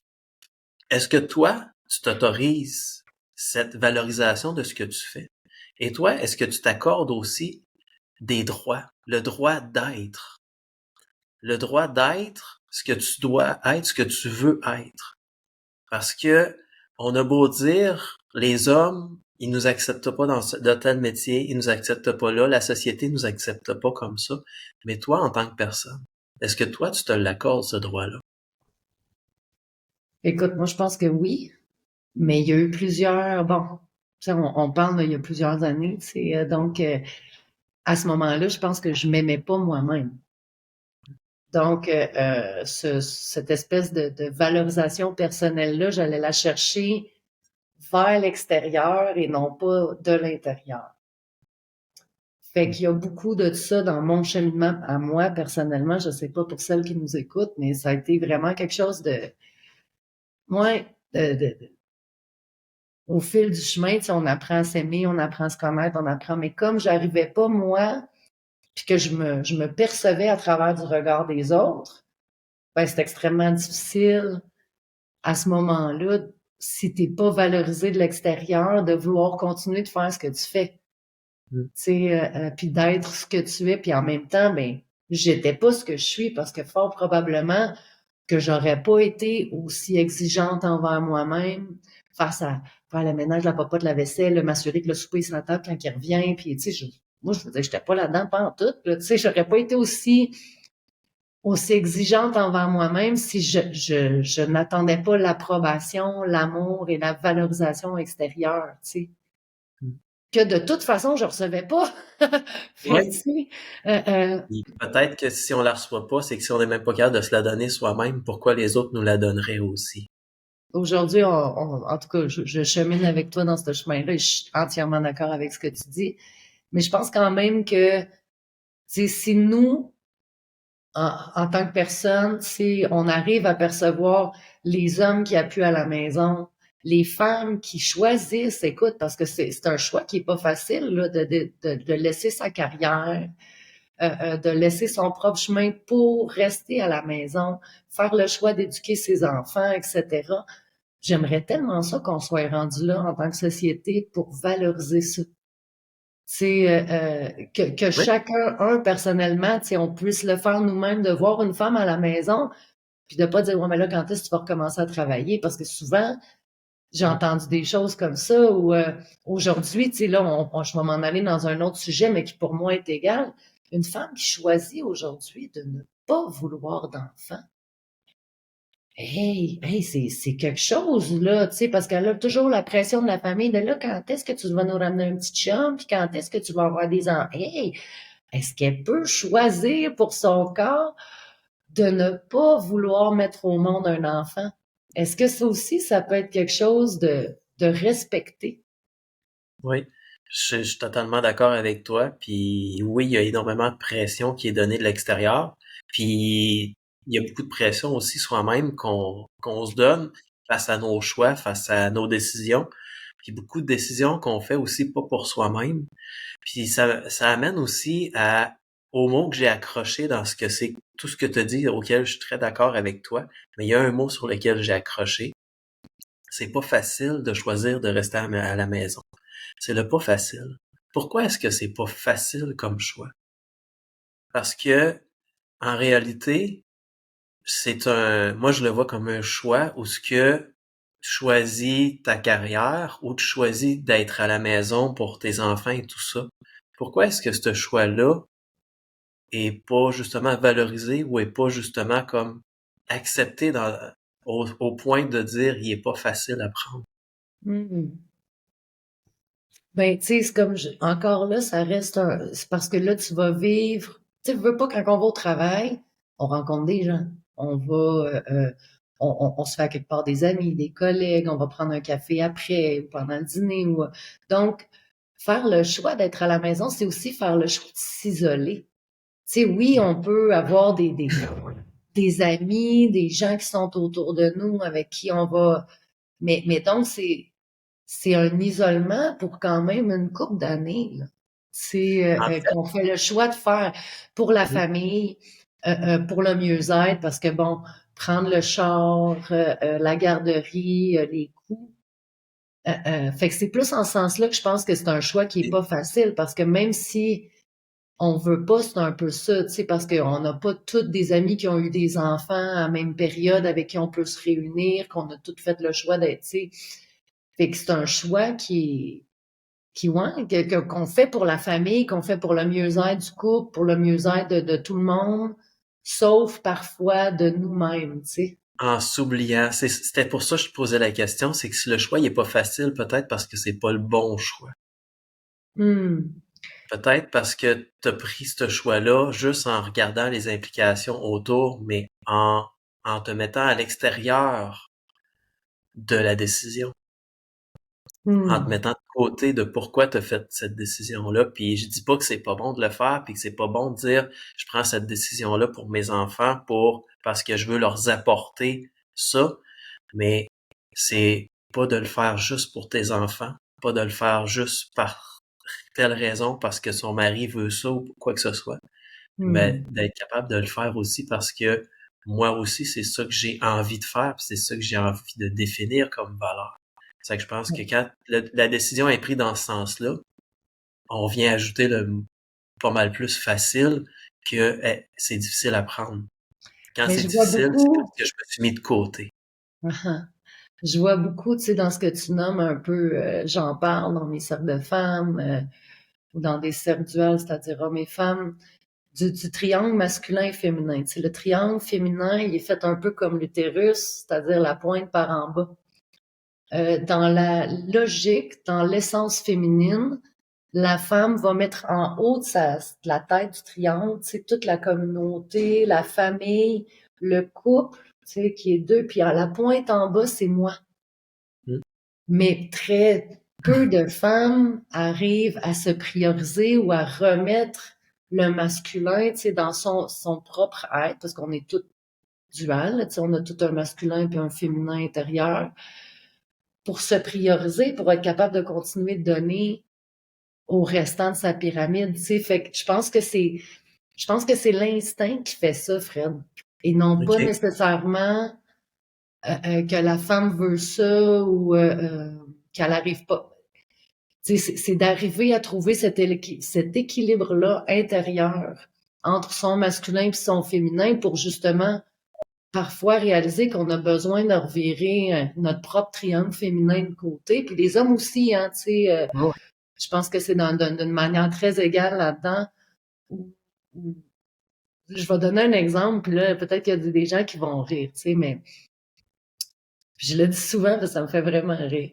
S2: Est-ce que toi, tu t'autorises cette valorisation de ce que tu fais? Et toi, est-ce que tu t'accordes aussi des droits? Le droit d'être. Le droit d'être ce que tu dois être, ce que tu veux être. Parce que on a beau dire, les hommes, ils nous acceptent pas dans tel métier, ils nous acceptent pas là, la société nous accepte pas comme ça. Mais toi, en tant que personne, est-ce que toi, tu te l'accordes, ce droit-là?
S1: écoute, moi je pense que oui, mais il y a eu plusieurs bon, tu sais, on parle il y a plusieurs années, c'est donc à ce moment-là, je pense que je m'aimais pas moi-même. Donc cette espèce de valorisation personnelle-là, j'allais la chercher vers l'extérieur et non pas de l'intérieur. Fait qu'il y a beaucoup de ça dans mon cheminement à moi personnellement. Je sais pas pour celles qui nous écoutent, mais ça a été vraiment quelque chose de, ouais, au fil du chemin, tu sais, on apprend à s'aimer, on apprend à se connaître, on apprend. Mais comme j'arrivais pas moi, puis que je me percevais à travers du regard des autres, ben c'est extrêmement difficile à ce moment-là, si t'es pas valorisé de l'extérieur, de vouloir continuer de faire ce que tu fais.
S2: Mm.
S1: Tu sais, puis d'être ce que tu es, puis en même temps, ben, j'étais pas ce que je suis parce que fort probablement que j'aurais pas été aussi exigeante envers moi-même face à faire le ménage, la popote, la vaisselle, m'assurer que le souper est sur la table quand il revient, puis tu sais, moi, je veux dire, j'étais pas là-dedans pas en tout, là, tu sais, j'aurais pas été aussi exigeante envers moi-même si je n'attendais pas l'approbation, l'amour et la valorisation extérieure, tu sais
S2: Mm.
S1: que de toute façon, je recevais pas. Fait que, tu
S2: Oui.
S1: sais, euh, euh,
S2: Et peut-être que si on la reçoit pas, c'est que si on n'est même pas capable de se la donner soi-même, pourquoi les autres nous la donneraient aussi?
S1: aujourd'hui, en tout cas, je chemine avec toi dans ce chemin-là et je suis entièrement d'accord avec ce que tu dis. Mais je pense quand même que, tu sais, si nous, en tant que personne, si on arrive à percevoir les hommes qui appuient à la maison, les femmes qui choisissent, écoute, parce que c'est un choix qui est pas facile, là, de laisser sa carrière, de laisser son propre chemin pour rester à la maison, faire le choix d'éduquer ses enfants, etc. J'aimerais tellement ça qu'on soit rendu là en tant que société pour valoriser ça. C'est que
S2: Oui.
S1: chacun, personnellement, on puisse le faire nous-mêmes, de voir une femme à la maison, puis de pas dire ouais mais là quand est-ce que tu vas recommencer à travailler parce que souvent j'ai entendu des choses comme ça où aujourd'hui, tu sais, là, je vais m'en aller dans un autre sujet, mais qui pour moi est égal. Une femme qui choisit aujourd'hui de ne pas vouloir d'enfant. Hey, c'est quelque chose, là, tu sais, parce qu'elle a toujours la pression de la famille de là, quand est-ce que tu vas nous ramener un petit chum, puis quand est-ce que tu vas avoir des enfants? Hey, est-ce qu'elle peut choisir pour son corps de ne pas vouloir mettre au monde un enfant? Est-ce que ça aussi, ça peut être quelque chose de respecter?
S2: Oui, je suis totalement d'accord avec toi. Puis oui, il y a énormément de pression qui est donnée de l'extérieur. Puis il y a beaucoup de pression aussi soi-même qu'on se donne face à nos choix, face à nos décisions. puis beaucoup de décisions qu'on fait aussi pas pour soi-même. Puis ça amène aussi au mot que j'ai accroché dans ce que c'est tout ce que tu as dit, auquel je suis très d'accord avec toi, mais il y a un mot sur lequel j'ai accroché. C'est pas facile de choisir de rester à la maison. C'est le pas facile. Pourquoi est-ce que c'est pas facile comme choix? Parce que, en réalité, moi je le vois comme un choix où ce que tu choisis ta carrière ou tu choisis d'être à la maison pour tes enfants et tout ça. Pourquoi est-ce que ce choix-là est pas justement valorisé ou est pas justement comme accepté au point de dire il est pas facile à prendre?
S1: Hmm. Ben, tu sais, c'est comme, encore là, ça reste c'est parce que là, tu vas vivre, tu sais, veux pas quand on va au travail, on rencontre des gens, on va, on se fait à quelque part des amis, des collègues, on va prendre un café après ou pendant le dîner donc, faire le choix d'être à la maison, c'est aussi faire le choix de s'isoler. Tu sais, oui, on peut avoir des amis, des gens qui sont autour de nous, avec qui on va, mais donc, c'est un isolement pour quand même une couple d'années, là. C'est
S2: En
S1: qu'on fait le choix de faire pour la
S2: fait,
S1: famille, pour le mieux-être, parce que bon, prendre le char, la garderie, les coûts. Fait que c'est plus en ce sens-là que je pense que c'est un choix qui est pas facile, parce que même si on veut pas, c'est un peu ça, tu sais, parce qu'on n'a pas toutes des amis qui ont eu des enfants à la même période avec qui on peut se réunir, qu'on a toutes fait le choix d'être, tu sais. Fait que c'est un choix ouais, qu'on fait pour la famille, qu'on fait pour le mieux-être du couple, pour le mieux-être de tout le monde, sauf parfois de nous-mêmes, tu sais.
S2: en s'oubliant. C'était pour ça que je te posais la question, c'est que si le choix il est pas facile, peut-être parce que c'est pas le bon choix.
S1: Hmm.
S2: Peut-être parce que tu as pris ce choix-là juste en regardant les implications autour, mais en te mettant à l'extérieur de la décision, en te
S1: Hmm.
S2: mettant de côté de pourquoi tu as fait cette décision-là. Puis je dis pas que c'est pas bon de le faire, puis que c'est pas bon de dire je prends cette décision-là pour mes enfants parce que je veux leur apporter ça, mais c'est pas de le faire juste pour tes enfants, pas de le faire juste par telle raison parce que son mari veut ça ou quoi que ce soit, mais
S1: Hmm.
S2: d'être capable de le faire aussi parce que moi aussi, c'est ça que j'ai envie de faire, puis c'est ça que j'ai envie de définir comme valeur. C'est que je pense que quand la décision est prise dans ce sens-là, on vient ajouter le pas mal plus facile que c'est difficile à prendre. Quand
S1: Mais
S2: c'est
S1: je vois
S2: difficile, c'est parce
S1: beaucoup,
S2: que je me suis mis de côté.
S1: je vois beaucoup, tu sais, dans ce que tu nommes un peu, j'en parle dans mes cercles de femmes, ou dans des cercles duels, c'est-à-dire hommes et femmes, du triangle masculin et féminin. Tu sais, le triangle féminin, il est fait un peu comme l'utérus, c'est-à-dire la pointe par en bas. Dans la logique, dans l'essence féminine, la femme va mettre en haut de la tête du triangle, tu sais, toute la communauté, la famille, le couple, tu sais, qui est deux, puis à la pointe en bas, c'est moi.
S2: Hmm?
S1: Mais très peu de femmes arrivent à se prioriser ou à remettre le masculin, tu sais, dans son propre être, parce qu'on est toutes duales, tu sais, on a tout un masculin puis un féminin intérieur, pour se prioriser, pour être capable de continuer de donner au restant de sa pyramide, tu sais. Fait que je pense que c'est l'instinct qui fait ça, Fred. Et non pas
S2: OK.
S1: nécessairement que la femme veut ça ou qu'elle n'arrive pas. Tu sais, c'est d'arriver à trouver cet équilibre-là intérieur entre son masculin et son féminin pour justement parfois réaliser qu'on a besoin de revirer notre propre triangle féminin de côté. Puis les hommes aussi, hein, tu sais,
S2: Ouais.
S1: je pense que c'est d'une manière très égale là-dedans. Où- Je vais donner un exemple, puis là, peut-être qu'il y a des gens qui vont rire, tu sais, mais je le dis souvent parce que ça me fait vraiment rire.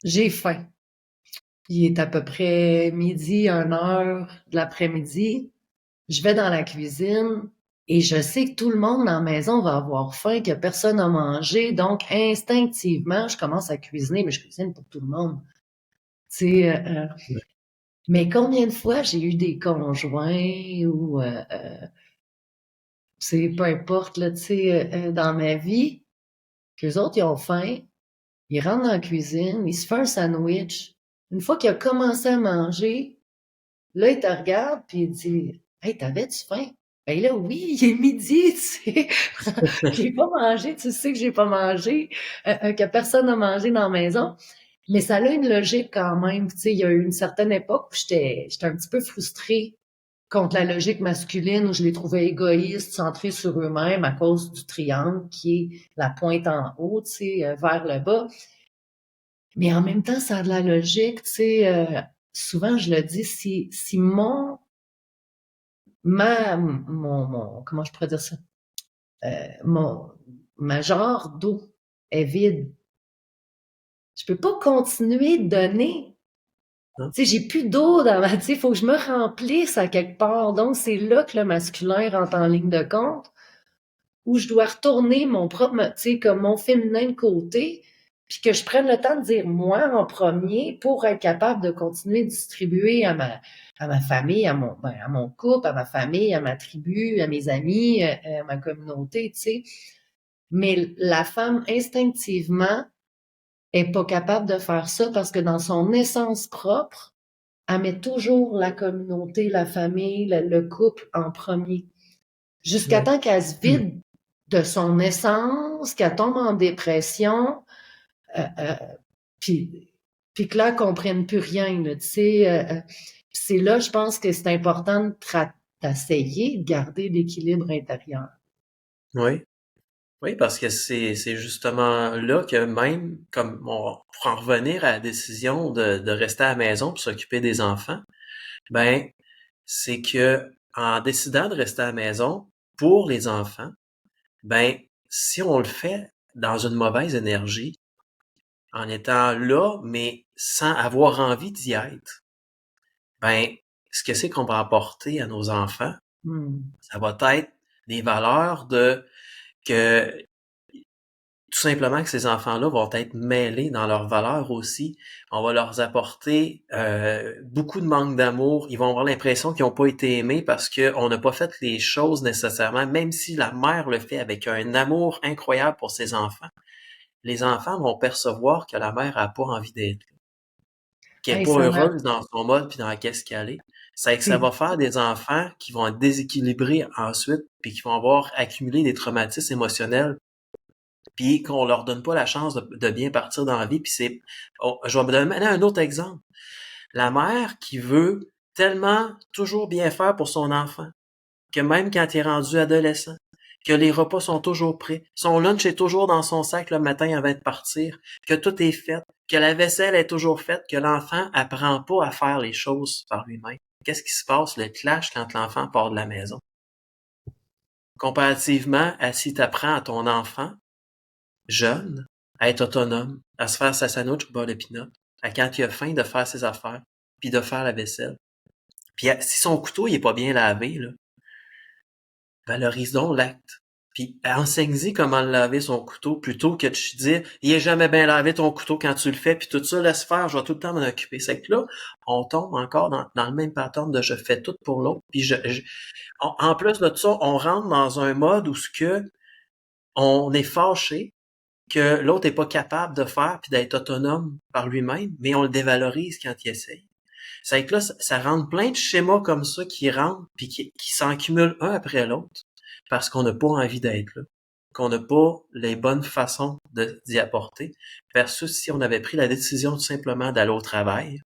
S1: J'ai faim. Il est à peu près midi, 1 heure de l'après-midi. Je vais dans la cuisine et je sais que tout le monde dans la maison va avoir faim, que personne n'a mangé. Donc, instinctivement, je commence à cuisiner, mais je cuisine pour tout le monde. Tu sais, mais combien de fois j'ai eu des conjoints ou, peu importe, là, tu sais, dans ma vie, qu'eux autres, ils ont faim, il rentre dans la cuisine, il se fait un sandwich. Une fois qu'il a commencé à manger, là, il te regarde, puis il dit, hey, t'avais-tu faim? Ben là, oui, il est midi, tu sais. J'ai pas mangé, tu sais que j'ai pas mangé, que personne n'a mangé dans la maison. Mais ça a une logique quand même. Tu sais, il y a eu une certaine époque où j'étais un petit peu frustrée contre la logique masculine où je les trouvais égoïstes, centrés sur eux-mêmes à cause du triangle qui est la pointe en haut, tu sais, vers le bas. Mais en même temps, ça a de la logique, tu sais. Souvent, je le dis, si comment je pourrais dire ça? Mon, ma jarre d'eau est vide. Je peux pas continuer de donner.
S2: Hein?
S1: Tu sais, j'ai plus d'eau dans ma, tu sais, faut que je me remplisse à quelque part. Donc, c'est là que le masculin rentre en ligne de compte, où je dois retourner mon propre, tu sais, comme mon féminin de côté, puis que je prenne le temps de dire moi en premier pour être capable de continuer de distribuer à ma famille, à mon couple, à ma famille, à ma tribu, à mes amis, à ma communauté, tu sais. Mais la femme, instinctivement, est pas capable de faire ça parce que dans son essence propre, elle met toujours la communauté, la famille, le couple en premier. Jusqu'à
S2: Ouais.
S1: temps qu'elle se vide de son essence, qu'elle tombe en dépression, euh, euh, puis, puis que là, elle comprenne plus rien. Là, tu sais, c'est là, je pense que c'est important d'essayer de garder l'équilibre intérieur.
S2: Oui. Oui, parce que c'est justement là que même, comme pour en revenir à la décision de rester à la maison pour s'occuper des enfants, ben, c'est que en décidant de rester à la maison pour les enfants, ben, si on le fait dans une mauvaise énergie, en étant là, mais sans avoir envie d'y être, ben, ce que c'est qu'on va apporter à nos enfants,
S1: Hmm.
S2: ça va être des valeurs de que tout simplement que ces enfants-là vont être mêlés dans leurs valeurs aussi. On va leur apporter beaucoup de manque d'amour. Ils vont avoir l'impression qu'ils n'ont pas été aimés parce qu'on n'a pas fait les choses nécessairement, même si la mère le fait avec un amour incroyable pour ses enfants. Les enfants vont percevoir que la mère a pas envie d'être là, qu'elle est
S1: Hey,
S2: pas
S1: ça m'a,
S2: heureuse dans son mode puis dans qu'est-ce qu'elle est. C'est que ça
S1: c'est
S2: va faire des enfants qui vont être déséquilibrés ensuite puis qui vont avoir accumulé des traumatismes émotionnels puis qu'on leur donne pas la chance de bien partir dans la vie. Puis je vais me donner un autre exemple. La mère qui veut tellement toujours bien faire pour son enfant, que même quand il est rendu adolescent, que les repas sont toujours prêts, son lunch est toujours dans son sac le matin avant de partir, que tout est fait, que la vaisselle est toujours faite, que l'enfant apprend pas à faire les choses par lui-même. Qu'est-ce qui se passe, le clash, quand l'enfant part de la maison? Comparativement à si tu apprends à ton enfant jeune, à être autonome, à se faire sa sandwich au beurre de pinot, à quand il a faim de faire ses affaires, puis de faire la vaisselle. Puis si son couteau il est pas bien lavé, là, valorise donc l'acte. Puis enseigne-y comment laver son couteau plutôt que de te dire il est jamais bien lavé ton couteau quand tu le fais, puis tout ça, laisse faire, je vais tout le temps m'en occuper. C'est que là, on tombe encore dans le même pattern de je fais tout pour l'autre. Puis en plus de ça, on rentre dans un mode où ce que on est fâché que l'autre est pas capable de faire puis d'être autonome par lui-même, mais on le dévalorise quand il essaye. C'est que là, ça rentre plein de schémas comme ça qui rentrent puis qui s'en cumulent un après l'autre parce qu'on n'a pas envie d'être là, qu'on n'a pas les bonnes façons d'y apporter. Versus si on avait pris la décision tout simplement d'aller au travail,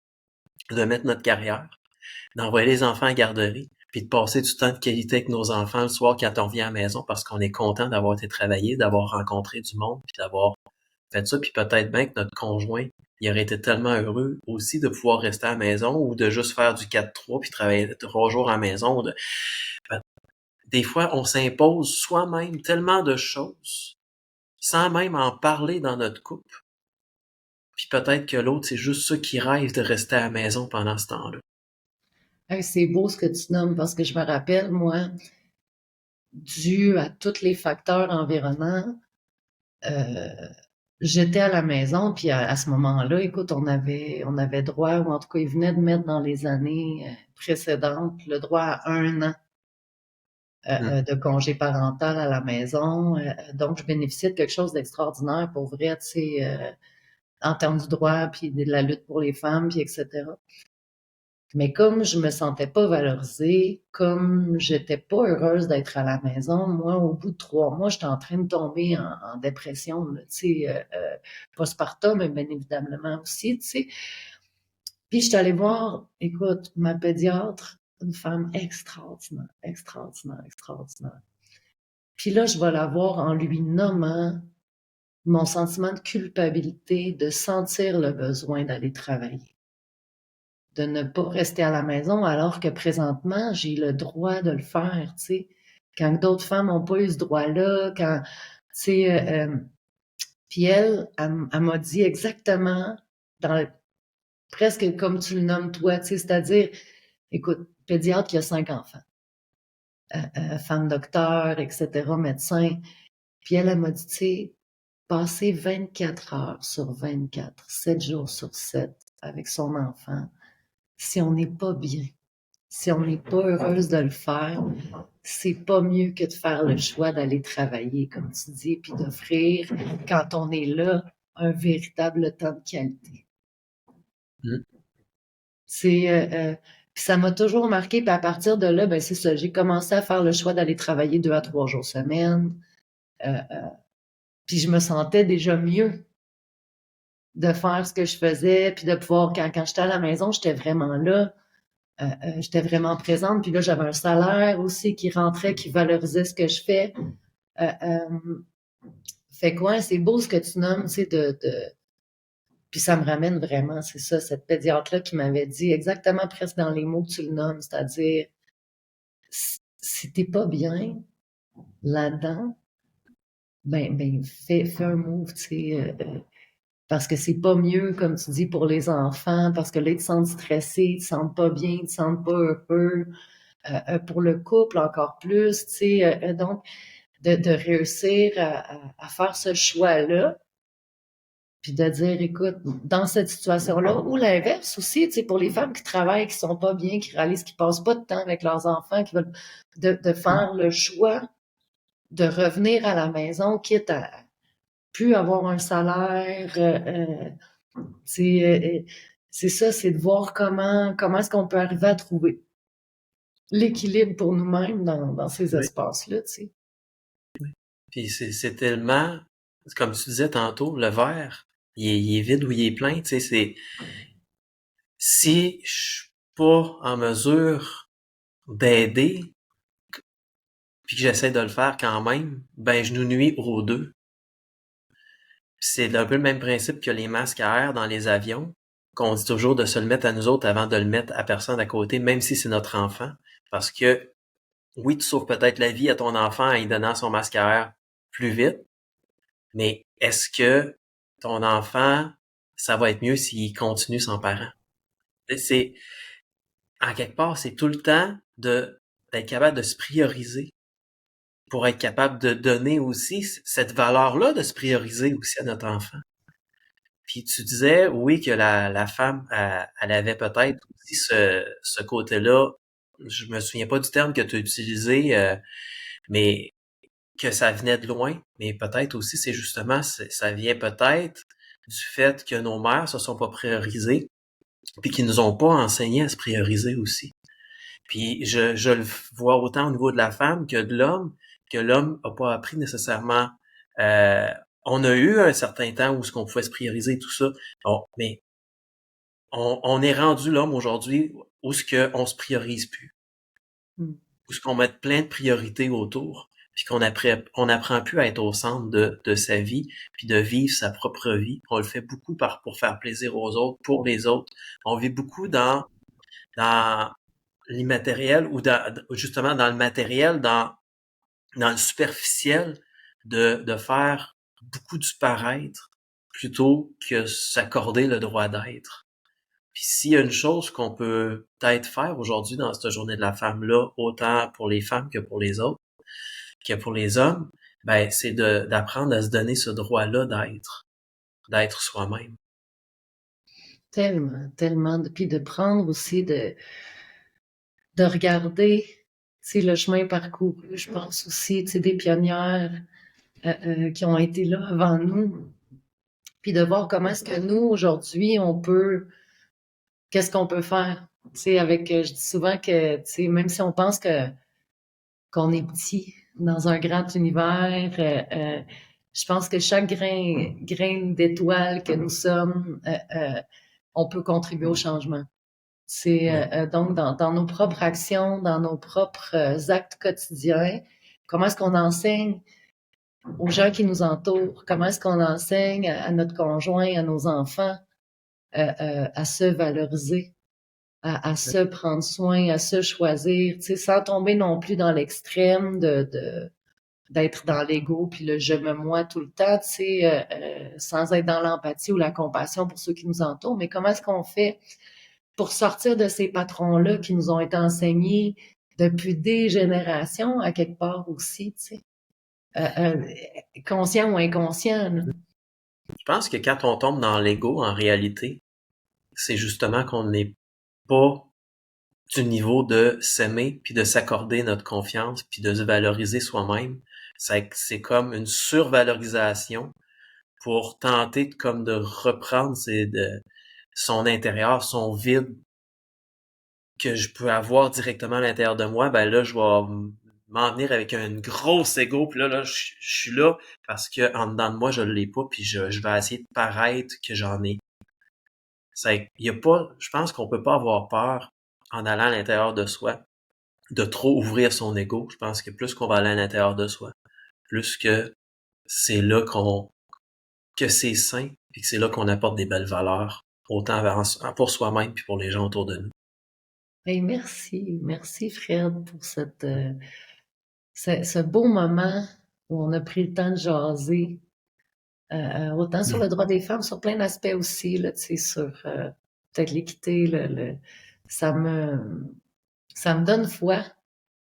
S2: de mettre notre carrière, d'envoyer les enfants à la garderie, puis de passer du temps de qualité avec nos enfants le soir quand on vient à la maison parce qu'on est content d'avoir été travaillé, d'avoir rencontré du monde, puis d'avoir fait ça, puis peut-être bien que notre conjoint, il aurait été tellement heureux aussi de pouvoir rester à la maison ou de juste faire du 4-3 puis travailler 3 jours à la maison. Des fois, on s'impose soi-même tellement de choses sans même en parler dans notre couple. Puis peut-être que l'autre, c'est juste ceux qui rêvent de rester à la maison pendant ce temps-là.
S1: hey, c'est beau ce que tu nommes parce que je me rappelle, moi, dû à tous les facteurs environnants, euh, j'étais à la maison, puis à ce moment-là, écoute, on avait droit, ou en tout cas, ils venaient de mettre dans les années précédentes le droit à 1 an
S2: Hmm.
S1: de congé parental à la maison. Donc, je bénéficiais de quelque chose d'extraordinaire pour vrai, tu sais. en termes du droit, puis de la lutte pour les femmes, puis etc. Mais comme je me sentais pas valorisée, comme j'étais pas heureuse d'être à la maison, moi, au bout de 3 mois, j'étais en train de tomber en dépression, là, tu sais, postpartum, mais bien évidemment aussi, tu sais. Puis je suis allée voir, écoute, ma pédiatre, une femme extraordinaire, extraordinaire, extraordinaire. Puis là, je vais la voir en lui nommant mon sentiment de culpabilité, de sentir le besoin d'aller travailler, de ne pas rester à la maison alors que présentement, j'ai le droit de le faire, tu sais. Quand d'autres femmes n'ont pas eu ce droit-là, quand, tu sais, puis elle m'a dit exactement, presque comme tu le nommes toi, tu sais, c'est-à-dire, écoute, pédiatre qui a 5 enfants, femme docteur, etc., médecin, puis elle m'a dit, tu sais, passer 24 heures sur 24, 7 jours sur 7 avec son enfant, si on n'est pas bien, si on n'est pas heureuse de le faire, c'est pas mieux que de faire le choix d'aller travailler, comme tu dis, puis d'offrir, quand on est là, un véritable temps de qualité.
S2: Mm.
S1: C'est, puis ça m'a toujours marqué, puis à partir de là, ben c'est ça, j'ai commencé à faire le choix d'aller travailler 2 à 3 jours semaine, euh, puis je me sentais déjà mieux de faire ce que je faisais, puis de pouvoir, quand j'étais à la maison, j'étais vraiment là, j'étais vraiment présente, puis là, j'avais un salaire aussi qui rentrait, qui valorisait ce que je fais. Euh, euh, Fait quoi, c'est beau ce que tu nommes, tu sais, puis ça me ramène vraiment, c'est ça, cette pédiatre-là qui m'avait dit exactement presque dans les mots que tu le nommes, c'est-à-dire, si t'es pas bien là-dedans, ben, fais un move, tu sais, parce que c'est pas mieux, comme tu dis, pour les enfants, parce que là, ils te sentent stressés, ils te sentent pas bien, ils te sentent pas heureux. Pour le couple, encore plus, tu sais. Donc, de réussir à faire ce choix-là, puis de dire, écoute, dans cette situation-là, ou l'inverse aussi, tu sais, pour les femmes qui travaillent, qui sont pas bien, qui réalisent qu'ils passent pas de temps avec leurs enfants, qui veulent de faire le choix de revenir à la maison, quitte à plus avoir un salaire, c'est ça, c'est de voir comment est-ce qu'on peut arriver à trouver l'équilibre pour nous-mêmes dans ces
S2: Oui.
S1: espaces-là, tu sais.
S2: Puis c'est tellement, comme tu disais tantôt, le verre, il est vide ou il est plein, tu sais, si je suis pas en mesure d'aider, puis que j'essaie de le faire quand même, ben je nous nuis aux deux. C'est un peu le même principe que les masques à air dans les avions, qu'on dit toujours de se le mettre à nous autres avant de le mettre à personne à côté, même si c'est notre enfant. Parce que, oui, tu sauves peut-être la vie à ton enfant en lui donnant son masque à air plus vite, mais est-ce que ton enfant, ça va être mieux s'il continue sans parent? C'est, en quelque part, c'est tout le temps d'être capable de se prioriser pour être capable de donner aussi cette valeur-là de se prioriser aussi à notre enfant. Puis tu disais, oui, que la femme, elle avait peut-être aussi ce côté-là. Je me souviens pas du terme que tu as utilisé, mais que ça venait de loin. Mais peut-être aussi, c'est justement, ça vient peut-être du fait que nos mères se sont pas priorisées, puis qu'ils nous ont pas enseigné à se prioriser aussi. Puis je le vois autant au niveau de la femme que l'homme a pas appris nécessairement. euh, on a eu un certain temps où ce qu'on pouvait se prioriser et tout ça. Mais on est rendu l'homme aujourd'hui où ce qu'on se priorise plus,
S1: Mm.
S2: où ce qu'on met plein de priorités autour, puis on apprend plus à être au centre de sa vie, puis de vivre sa propre vie. On le fait beaucoup pour faire plaisir aux autres, pour les autres. On vit beaucoup dans l'immatériel ou justement dans le matériel, dans le superficiel, de faire beaucoup du paraître plutôt que s'accorder le droit d'être. Puis s'il y a une chose qu'on peut peut-être faire aujourd'hui dans cette journée de la femme-là, autant pour les femmes que pour les autres, que pour les hommes, ben c'est d'apprendre à se donner ce droit-là d'être soi-même.
S1: Tellement, tellement. Puis de prendre aussi, de regarder, tu sais, le chemin parcouru, je pense aussi, tu sais, des pionnières qui ont été là avant nous. puis de voir comment est-ce que nous, aujourd'hui, qu'est-ce qu'on peut faire? Tu sais, je dis souvent que, tu sais, même si on pense qu'on est petit dans un grand univers, je pense que chaque grain d'étoile que nous sommes, on peut contribuer au changement. C'est donc dans nos propres actions, dans nos propres actes quotidiens, comment est-ce qu'on enseigne aux gens qui nous entourent, comment est-ce qu'on enseigne à notre conjoint, à nos enfants, à se valoriser, à se prendre soin, à se choisir, tu sais, sans tomber non plus dans l'extrême d'être dans l'ego puis le je me moi tout le temps, tu sais, sans être dans l'empathie ou la compassion pour ceux qui nous entourent. Mais comment est-ce qu'on fait pour sortir de ces patrons-là qui nous ont été enseignés depuis des générations, à quelque part aussi, tu sais, conscient ou inconscient, là.
S2: Je pense que quand on tombe dans l'ego, en réalité, c'est justement qu'on n'est pas du niveau de s'aimer puis de s'accorder notre confiance puis de se valoriser soi-même. C'est comme une survalorisation pour tenter de reprendre son intérieur, son vide que je peux avoir directement à l'intérieur de moi. Ben là, je vais m'en venir avec une grosse ego, puis là, je suis là parce que en dedans de moi, je l'ai pas, puis je vais essayer de paraître que j'en ai. Je pense qu'on peut pas avoir peur en allant à l'intérieur de soi, de trop ouvrir son ego. Je pense que plus qu'on va aller à l'intérieur de soi, plus que c'est là que c'est sain, puis que c'est là qu'on apporte des belles valeurs, autant pour soi-même puis pour les gens autour de nous.
S1: Hey, merci Fred pour ce beau moment où on a pris le temps de jaser, autant sur le droit des femmes, sur plein d'aspects aussi, là, tu sais, sur peut-être l'équité, ça me donne foi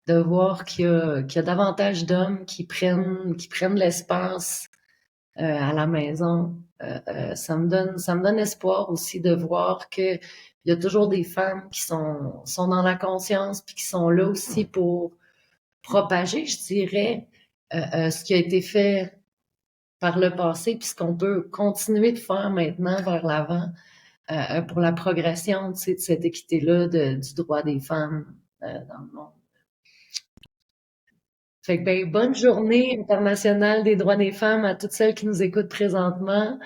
S1: de voir qu'il y a davantage d'hommes qui prennent l'espace à la maison. Ça me donne espoir aussi de voir que il y a toujours des femmes qui sont dans la conscience puis qui sont là aussi pour propager, je dirais, ce qui a été fait par le passé puis ce qu'on peut continuer de faire maintenant vers l'avant pour la progression, tu sais, de cette équité-là du droit des femmes dans le monde. Fait que ben, bonne journée internationale des droits des femmes à toutes celles qui nous écoutent présentement.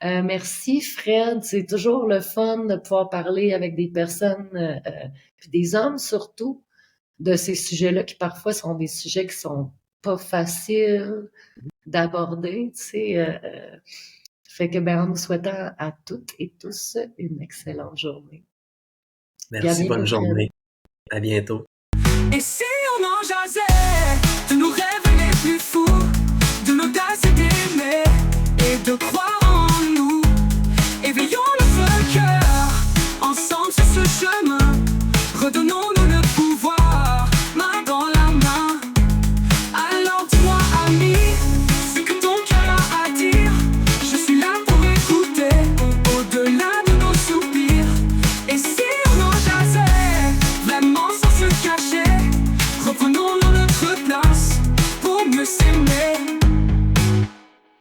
S1: Merci Fred, c'est toujours le fun de pouvoir parler avec des personnes, puis des hommes surtout, de ces sujets-là qui parfois sont des sujets qui sont pas faciles d'aborder, tu sais. Fait que ben en nous souhaitant à toutes et tous une excellente journée.
S2: Merci, bonne journée. À bientôt.
S3: Et si on en jasait de nos rêves les plus fous, de l'audace d'aimer et de croire en nous, éveillons le feu cœur, ensemble sur ce chemin.